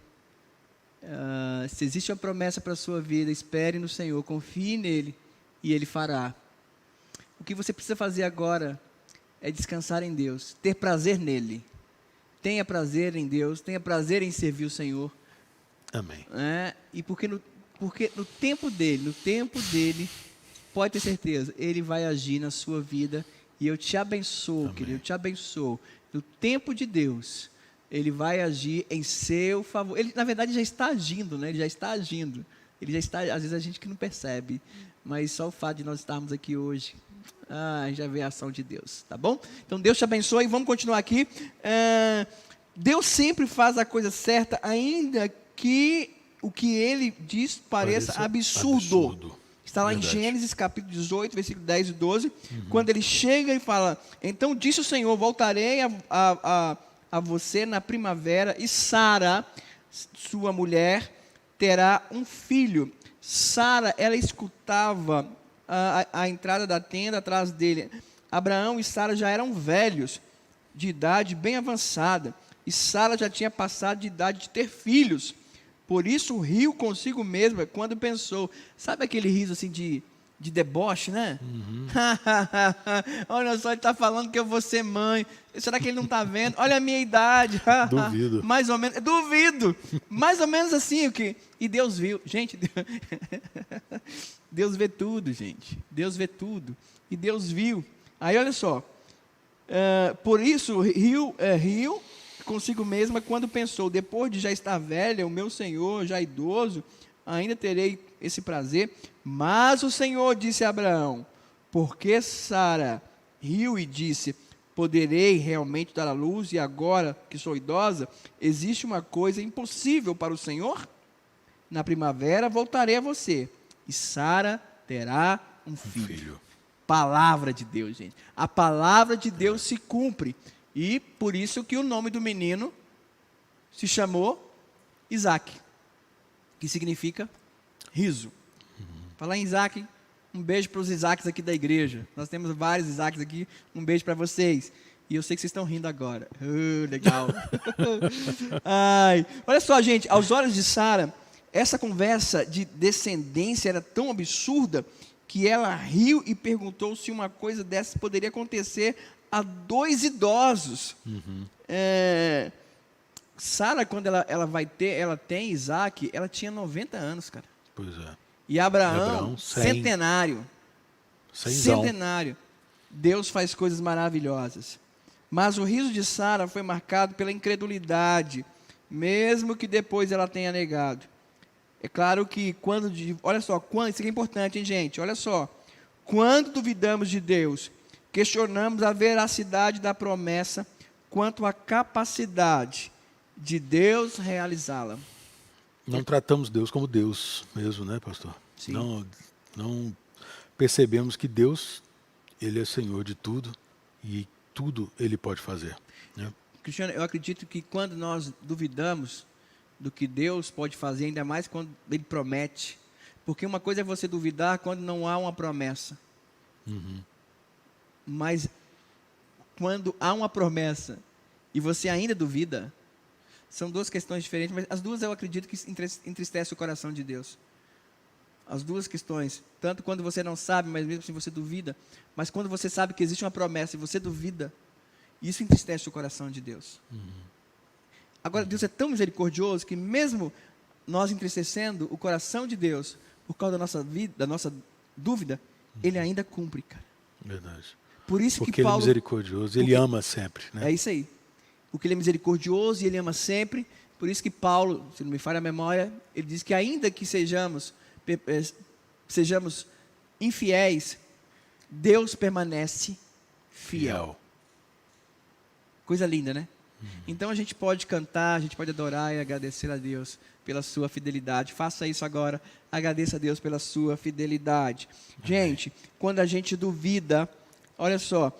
Se existe uma promessa para a sua vida, espere no Senhor, confie nele e ele fará. O que você precisa fazer agora é descansar em Deus, ter prazer nele. Tenha prazer em Deus, tenha prazer em servir o Senhor. Amém. E porque no tempo dele, pode ter certeza, ele vai agir na sua vida e eu te abençoo, amém, querido, eu te abençoo. No tempo de Deus, ele vai agir em seu favor. Ele, na verdade, já está agindo, né? Ele já está agindo. Ele já está, às vezes a gente que não percebe, mas só o fato de nós estarmos aqui hoje, já vê a ação de Deus, tá bom? Então Deus te abençoe e vamos continuar aqui. Deus sempre faz a coisa certa, ainda que o que ele diz pareça absurdo. Está lá, verdade, em Gênesis capítulo 18, versículo 10 e 12, quando ele chega e fala: então disse o Senhor, voltarei a você na primavera, e Sara, sua mulher, terá um filho. Sara, ela escutava a entrada da tenda atrás dele. Abraão e Sara já eram velhos, de idade bem avançada, e Sara já tinha passado de idade de ter filhos. Por isso riu consigo mesma quando pensou. Sabe aquele riso assim de de deboche, né? Olha só, ele está falando que eu vou ser mãe. Será que ele não está vendo? Olha a minha idade. Duvido. Mais ou menos. Duvido. Mais ou menos assim. O que... E Deus viu. Gente, Deus vê tudo, gente. Deus vê tudo. E Deus viu. Aí, olha só. Por isso, riu consigo mesma quando pensou, depois de já estar velha, o meu Senhor, já idoso, ainda terei esse prazer. Mas o Senhor disse a Abraão, porque Sara riu e disse, poderei realmente dar à luz, e agora que sou idosa, existe uma coisa impossível para o Senhor? Na primavera voltarei a você, e Sara terá um filho. Palavra de Deus, gente. A palavra de Deus se cumpre. E por isso que o nome do menino se chamou Isaac, que significa riso. Falar em Isaac, um beijo para os Isaques aqui da igreja. Nós temos vários Isaques aqui, um beijo para vocês. E eu sei que vocês estão rindo agora. Legal. Ai, olha só, gente, aos olhos de Sara, essa conversa de descendência era tão absurda que ela riu e perguntou se uma coisa dessa poderia acontecer a 2 idosos. Sara, quando ela tem Isaac, ela tinha 90 anos, cara. Pois é. E Abraão 100. Centenário. 100. Centenário. Deus faz coisas maravilhosas. Mas o riso de Sara foi marcado pela incredulidade, mesmo que depois ela tenha negado. É claro que olha só, isso aqui é importante, hein, gente? Olha só. Quando duvidamos de Deus, questionamos a veracidade da promessa quanto à capacidade de Deus realizá-la. Não tratamos Deus como Deus mesmo, né, pastor? Sim. Não percebemos que Deus, Ele é Senhor de tudo e tudo Ele pode fazer, né? Cristiano, eu acredito que quando nós duvidamos do que Deus pode fazer, ainda mais quando Ele promete, porque uma coisa é você duvidar quando não há uma promessa. Mas quando há uma promessa e você ainda duvida, são duas questões diferentes, mas as duas eu acredito que entristecem o coração de Deus. As duas questões, tanto quando você não sabe, mas mesmo assim você duvida, mas quando você sabe que existe uma promessa e você duvida, isso entristece o coração de Deus. Agora, Deus é tão misericordioso que mesmo nós entristecendo o coração de Deus por causa da nossa dúvida, Ele ainda cumpre, cara. Verdade. Por isso porque que Paulo... Ele é misericordioso, Ele ama sempre, né? É isso aí. Porque Ele é misericordioso e Ele ama sempre. Por isso que Paulo, se não me falha a memória, ele diz que ainda que sejamos infiéis, Deus permanece fiel. Coisa linda, né? Então a gente pode cantar, a gente pode adorar e agradecer a Deus pela sua fidelidade. Faça isso agora. Agradeça a Deus pela sua fidelidade. Gente, quando a gente duvida, olha só,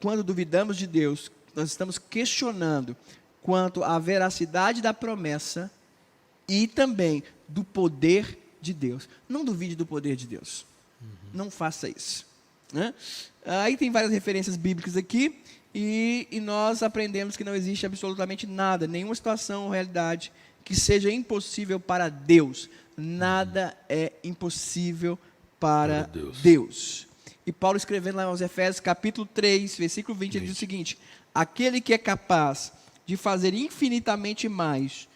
quando duvidamos de Deus, nós estamos questionando quanto à veracidade da promessa e também do poder de Deus. Não duvide do poder de Deus. Não faça isso, né? Aí tem várias referências bíblicas aqui e nós aprendemos que não existe absolutamente nada, nenhuma situação ou realidade que seja impossível para Deus. Nada é impossível para Deus. E Paulo escrevendo lá aos Efésios, capítulo 3, versículo 20, ele diz o seguinte: aquele que é capaz de fazer infinitamente mais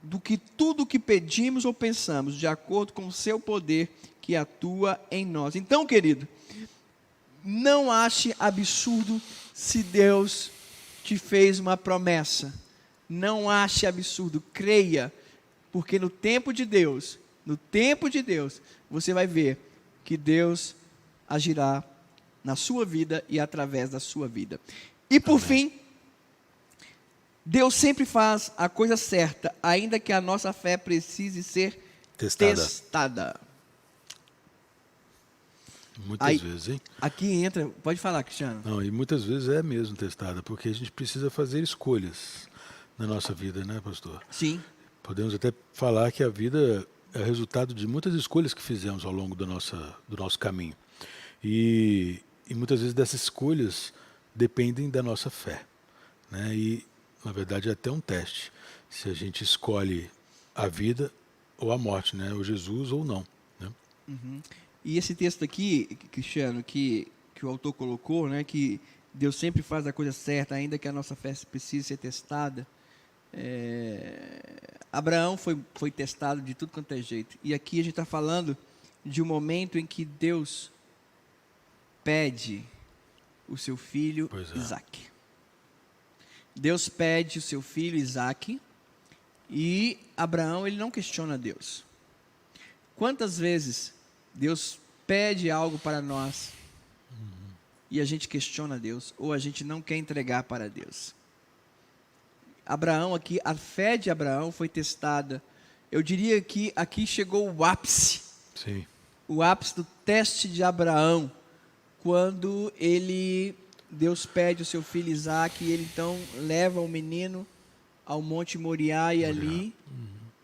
do que tudo o que pedimos ou pensamos, de acordo com o seu poder que atua em nós. Então, querido, não ache absurdo se Deus te fez uma promessa. Não ache absurdo, creia, porque no tempo de Deus, você vai ver que Deus agirá na sua vida e através da sua vida. E por fim, Deus sempre faz a coisa certa, ainda que a nossa fé precise ser testada. Muitas vezes, hein? Aqui entra, pode falar, Cristiano. Não, e muitas vezes é mesmo testada, porque a gente precisa fazer escolhas na nossa vida, né, pastor? Sim. Podemos até falar que a vida é resultado de muitas escolhas que fizemos ao longo do nosso caminho. E muitas vezes dessas escolhas dependem da nossa fé, né? E, na verdade, é até um teste. Se a gente escolhe a vida ou a morte, né? Ou Jesus ou não. Né? E esse texto aqui, Cristiano, que o autor colocou, né, que Deus sempre faz a coisa certa, ainda que a nossa fé precise ser testada. Abraão foi testado de tudo quanto é jeito. E aqui a gente está falando de um momento em que Deus pede o seu filho Isaque. Deus pede o seu filho Isaque e Abraão, ele não questiona Deus. Quantas vezes Deus pede algo para nós e a gente questiona Deus, ou a gente não quer entregar para Deus? Abraão aqui, a fé de Abraão foi testada. Eu diria que aqui chegou o ápice. Sim. O ápice do teste de Abraão, quando Deus pede o seu filho Isaque, e ele então leva o menino ao Monte Moriá, e ali,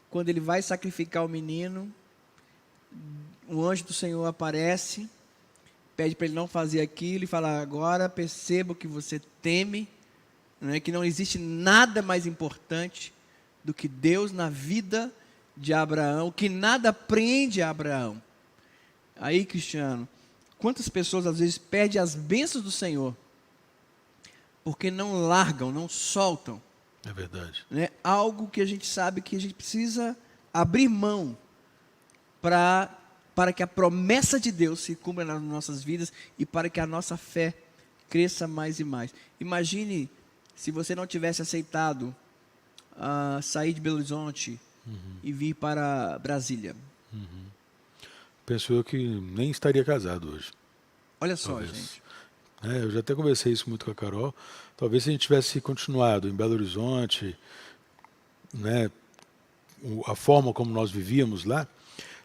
quando ele vai sacrificar o menino, o anjo do Senhor aparece, pede para ele não fazer aquilo, e fala: agora perceba que você teme, né, que não existe nada mais importante do que Deus na vida de Abraão, que nada prende a Abraão. Aí, Cristiano, quantas pessoas às vezes perdem as bênçãos do Senhor porque não largam, não soltam? É verdade. Né? Algo que a gente sabe que a gente precisa abrir mão para que a promessa de Deus se cumpra nas nossas vidas e para que a nossa fé cresça mais e mais. Imagine se você não tivesse aceitado sair de Belo Horizonte e vir para Brasília. Penso eu que nem estaria casado hoje. Olha só, Talvez. gente. Eu já até conversei isso muito com a Carol. Talvez se a gente tivesse continuado em Belo Horizonte, né, a forma como nós vivíamos lá,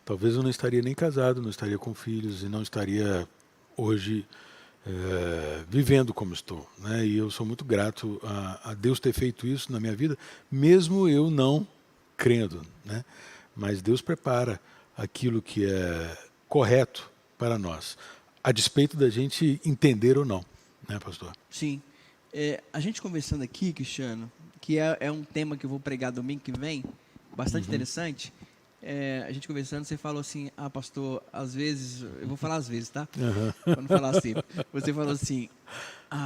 talvez eu não estaria nem casado, não estaria com filhos e não estaria hoje vivendo como estou. Né? E eu sou muito grato a Deus ter feito isso na minha vida, mesmo eu não crendo. Né? Mas Deus prepara aquilo que é correto para nós, a despeito da gente entender ou não, né, pastor? Sim. A gente conversando aqui, Cristiano, que é um tema que eu vou pregar domingo que vem, bastante interessante. A gente conversando, você falou assim: pastor, às vezes, eu vou falar às vezes, tá? Para não falar sempre. Você falou assim: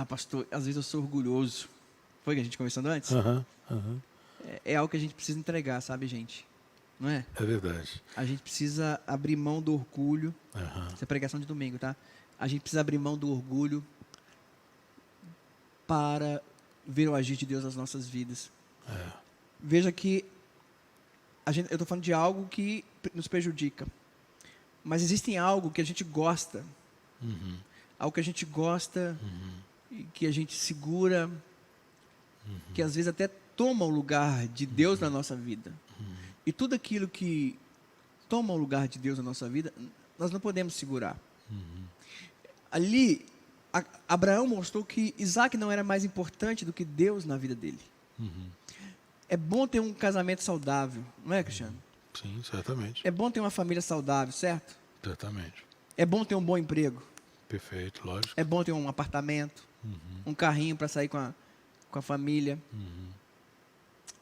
pastor, às vezes eu sou orgulhoso. Foi que a gente conversando antes? É algo que a gente precisa entregar, sabe, gente? Não é? É verdade. A gente precisa abrir mão do orgulho. Essa é pregação de domingo, tá? A gente precisa abrir mão do orgulho para ver o agir de Deus nas nossas vidas. Veja que eu estou falando de algo que nos prejudica, mas existe algo que a gente gosta, algo que a gente gosta, e que a gente segura, que às vezes até toma o lugar de Deus na nossa vida. E tudo aquilo que toma o lugar de Deus na nossa vida, nós não podemos segurar. Ali, Abraão mostrou que Isaque não era mais importante do que Deus na vida dele. É bom ter um casamento saudável, não é, Cristiano? Sim, certamente. É bom ter uma família saudável, certo? Certamente. É bom ter um bom emprego. Perfeito, lógico. É bom ter um apartamento, um carrinho para sair com a família.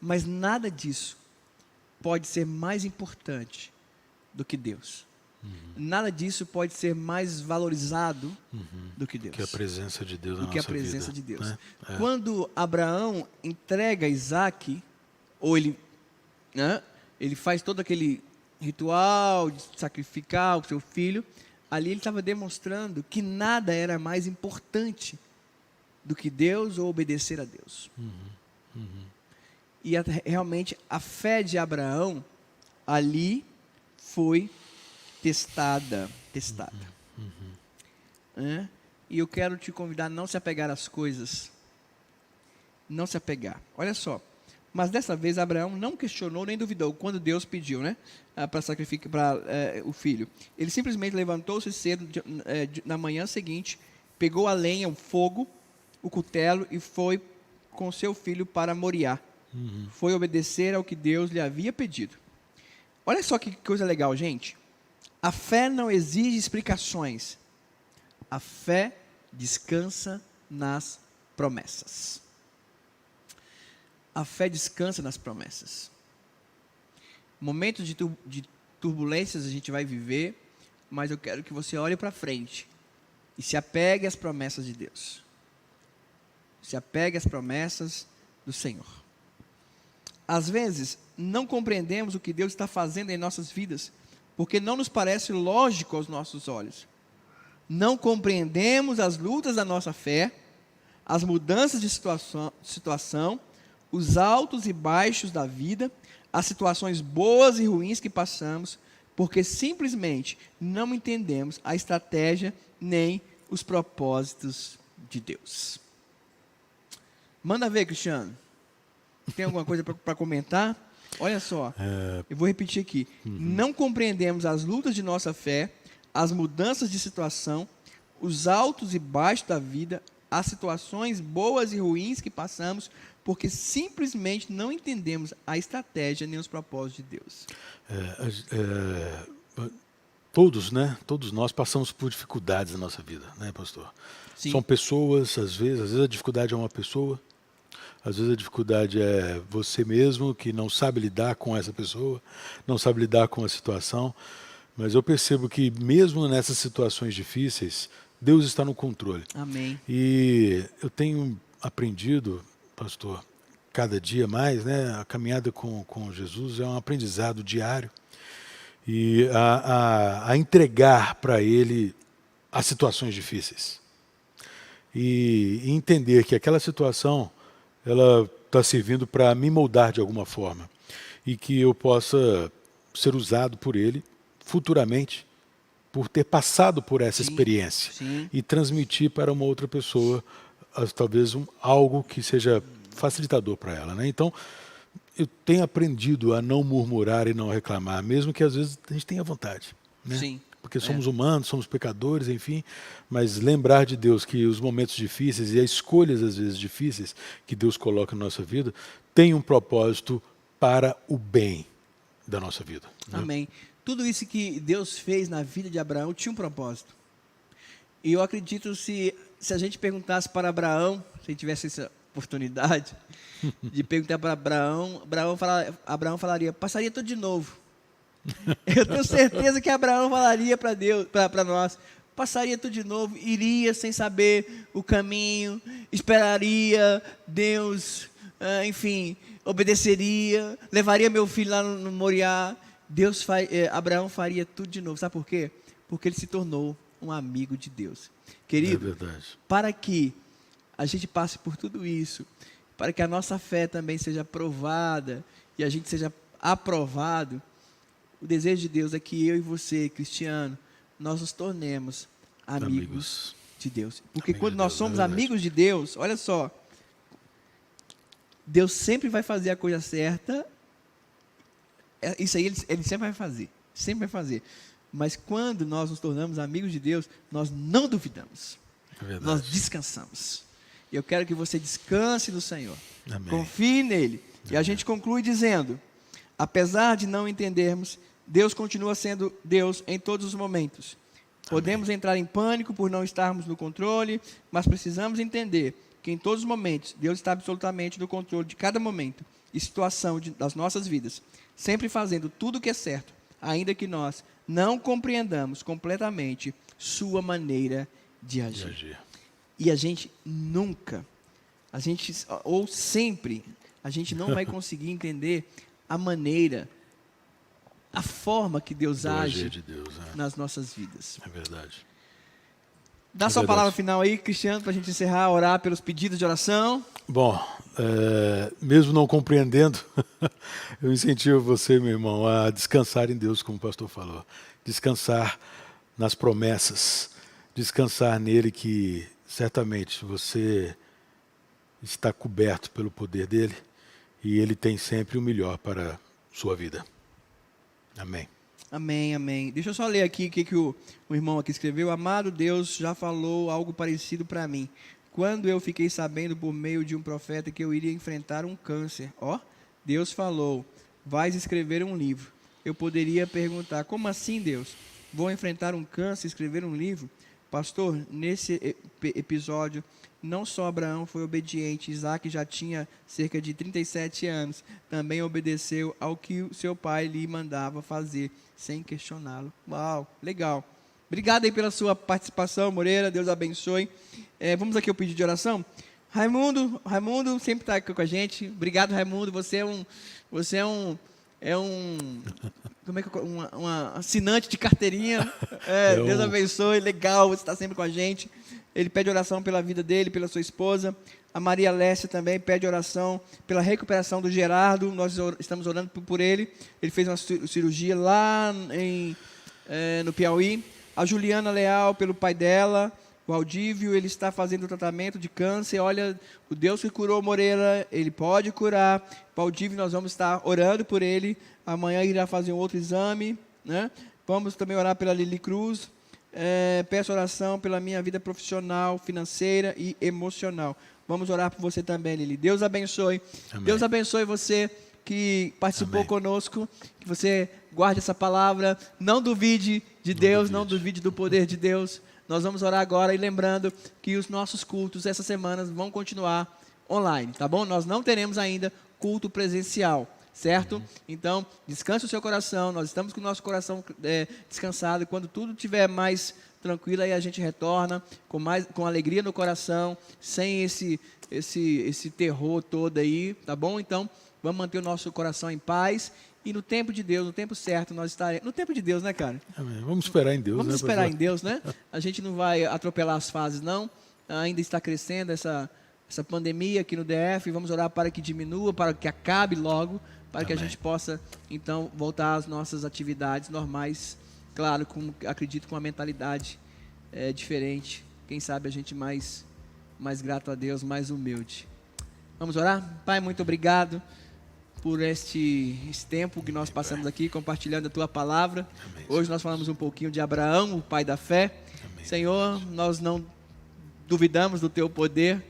Mas nada disso pode ser mais importante do que Deus. Nada disso pode ser mais valorizado do que Deus. Que a presença de Deus na nossa vida. Do que a presença de Deus. Né? Quando Abraão entrega Isaque, ou ele faz todo aquele ritual de sacrificar o seu filho, ali ele estava demonstrando que nada era mais importante do que Deus ou obedecer a Deus. E realmente a fé de Abraão ali foi testada. E eu quero te convidar a não se apegar às coisas. Não se apegar. Olha só. Mas dessa vez Abraão não questionou nem duvidou quando Deus pediu, para sacrificar o filho. Ele simplesmente levantou-se cedo na manhã seguinte, pegou a lenha, o fogo, o cutelo e foi com seu filho para Moriá. Foi obedecer ao que Deus lhe havia pedido. Olha só que coisa legal, gente. A fé não exige explicações. A fé descansa nas promessas. A fé descansa nas promessas. Momentos de turbulências a gente vai viver, mas eu quero que você olhe para frente e se apegue às promessas de Deus. Se apegue às promessas do Senhor. Às vezes, não compreendemos o que Deus está fazendo em nossas vidas, porque não nos parece lógico aos nossos olhos. Não compreendemos as lutas da nossa fé, as mudanças de situação, os altos e baixos da vida, as situações boas e ruins que passamos, porque simplesmente não entendemos a estratégia nem os propósitos de Deus. Manda ver, Cristiano. Tem alguma coisa para comentar? Olha só, eu vou repetir aqui. Não compreendemos as lutas de nossa fé, as mudanças de situação, os altos e baixos da vida, as situações boas e ruins que passamos, porque simplesmente não entendemos a estratégia nem os propósitos de Deus. Todos nós passamos por dificuldades na nossa vida, né, pastor? Sim. São pessoas, às vezes a dificuldade é uma pessoa, às vezes a dificuldade é você mesmo que não sabe lidar com essa pessoa, não sabe lidar com a situação, mas eu percebo que mesmo nessas situações difíceis, Deus está no controle. Amém. E eu tenho aprendido, pastor, cada dia mais, né, a caminhada com Jesus é um aprendizado diário, e a entregar para Ele as situações difíceis. E entender que aquela situação ela está servindo para me moldar de alguma forma e que eu possa ser usado por Ele futuramente, por ter passado por essa experiência e transmitir para uma outra pessoa talvez algo que seja facilitador para ela, né? Então, eu tenho aprendido a não murmurar e não reclamar, mesmo que às vezes a gente tenha vontade, né? Sim. Porque somos humanos, somos pecadores, enfim, mas lembrar de Deus que os momentos difíceis e as escolhas às vezes difíceis que Deus coloca na nossa vida têm um propósito para o bem da nossa vida, né? Amém. Tudo isso que Deus fez na vida de Abraão tinha um propósito. E eu acredito se a gente perguntasse para Abraão, se tivesse essa oportunidade de perguntar para Abraão falaria, passaria tudo de novo. Eu tenho certeza que Abraão falaria para Deus, para nós, passaria tudo de novo, iria sem saber o caminho, esperaria Deus, enfim, obedeceria, levaria meu filho lá no Moriá. Abraão faria tudo de novo. Sabe por quê? Porque ele se tornou um amigo de Deus. Querido, é verdade. Para que a gente passe por tudo isso, para que a nossa fé também seja provada e a gente seja aprovado, o desejo de Deus é que eu e você, Cristiano, nós nos tornemos amigos de Deus. Porque quando nós somos amigos de Deus, olha só, Deus sempre vai fazer a coisa certa. Isso aí ele sempre vai fazer. Sempre vai fazer. Mas quando nós nos tornamos amigos de Deus, nós não duvidamos. Nós descansamos. E eu quero que você descanse no Senhor. Amém. Confie nele. Amém. E a gente conclui dizendo, apesar de não entendermos, Deus continua sendo Deus em todos os momentos. Podemos entrar em pânico por não estarmos no controle, mas precisamos entender que em todos os momentos, Deus está absolutamente no controle de cada momento e situação das nossas vidas, sempre fazendo tudo o que é certo, ainda que nós não compreendamos completamente sua maneira de agir. E a gente nunca, ou sempre, a gente não vai conseguir entender a maneira, a forma que Deus age de Deus, nas nossas vidas. É verdade. Dá sua palavra final aí, Cristiano, para a gente encerrar, orar pelos pedidos de oração. Bom, mesmo não compreendendo, eu incentivo você, meu irmão, a descansar em Deus, como o pastor falou. Descansar nas promessas, descansar nele, que certamente você está coberto pelo poder dele e ele tem sempre o melhor para a sua vida. Amém. Amém, amém. Deixa eu só ler aqui o que o irmão aqui escreveu. Amado Deus já falou algo parecido para mim. Quando eu fiquei sabendo por meio de um profeta que eu iria enfrentar um câncer. Deus falou, vais escrever um livro. Eu poderia perguntar, como assim, Deus? Vou enfrentar um câncer e escrever um livro? Pastor, nesse episódio, não só Abraão foi obediente, Isaac já tinha cerca de 37 anos, também obedeceu ao que o seu pai lhe mandava fazer, sem questioná-lo. Uau, legal. Obrigado aí pela sua participação, Moreira. Deus abençoe. Vamos aqui ao pedido de oração. Raimundo sempre está aqui com a gente. Obrigado, Raimundo. Você é um assinante de carteirinha. Deus abençoe, legal, você está sempre com a gente. Ele pede oração pela vida dele, pela sua esposa. A Maria Lécia também pede oração pela recuperação do Gerardo. Nós estamos orando por ele. Ele fez uma cirurgia lá no Piauí. A Juliana Leal, pelo pai dela. O Aldívio, ele está fazendo tratamento de câncer. Olha, o Deus que curou Moreira, ele pode curar. O Aldívio, nós vamos estar orando por ele. Amanhã irá fazer um outro exame, né? Vamos também orar pela Lili Cruz. Peço oração pela minha vida profissional, financeira e emocional. Vamos orar por você também, Lili. Deus abençoe. Amém. Deus abençoe você que participou conosco. Que você guarde essa palavra. Não duvide de Deus, não duvide do poder de Deus. Nós vamos orar agora e lembrando que os nossos cultos essas semanas vão continuar online, tá bom? Nós não teremos ainda culto presencial, certo? Então, descanse o seu coração, nós estamos com o nosso coração descansado, e quando tudo estiver mais tranquilo, aí a gente retorna com alegria no coração, sem esse terror todo aí, tá bom? Então, vamos manter o nosso coração em paz. E no tempo de Deus, no tempo certo, nós estaremos... No tempo de Deus, né, cara? Amém. Vamos esperar em Deus, Vamos esperar em Deus, né? A gente não vai atropelar as fases, não. Ainda está crescendo essa pandemia aqui no DF. Vamos orar para que diminua, para que acabe logo, para que a gente possa, então, voltar às nossas atividades normais. Claro, acredito com uma mentalidade diferente. Quem sabe a gente mais grato a Deus, mais humilde. Vamos orar? Pai, muito obrigado por esse tempo que nós passamos aqui compartilhando a Tua Palavra. Amém. Hoje nós falamos um pouquinho de Abraão, o pai da fé. Amém. Senhor, nós não duvidamos do Teu poder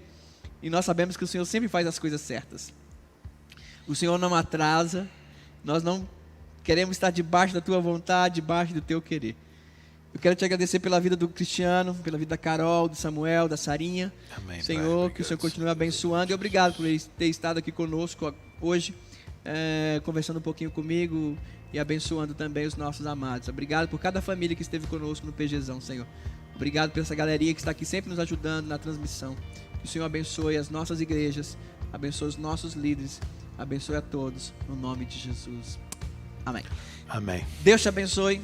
e nós sabemos que o Senhor sempre faz as coisas certas. O Senhor não atrasa, nós não queremos estar debaixo da Tua vontade, debaixo do Teu querer. Eu quero Te agradecer pela vida do Cristiano, pela vida da Carol, do Samuel, da Sarinha. Amém, Senhor, Pai, que o Senhor continue abençoando e obrigado por ter estado aqui conosco hoje. Conversando um pouquinho comigo e abençoando também os nossos amados. Obrigado por cada família que esteve conosco no PGzão, Senhor. Obrigado por essa galeria que está aqui sempre nos ajudando na transmissão. Que o Senhor abençoe as nossas igrejas, abençoe os nossos líderes, abençoe a todos, no nome de Jesus. Amém. Amém. Deus te abençoe.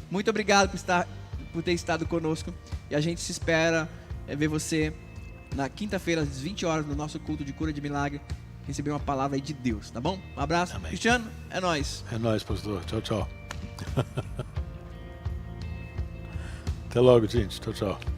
Muito obrigado por ter estado conosco. E a gente se espera ver você na quinta-feira, às 20 horas, no nosso culto de cura de milagre. Receber uma palavra aí de Deus, tá bom? Um abraço. Amém. Cristiano, é nóis. É nóis, pastor. Tchau, tchau. Até logo, gente. Tchau, tchau.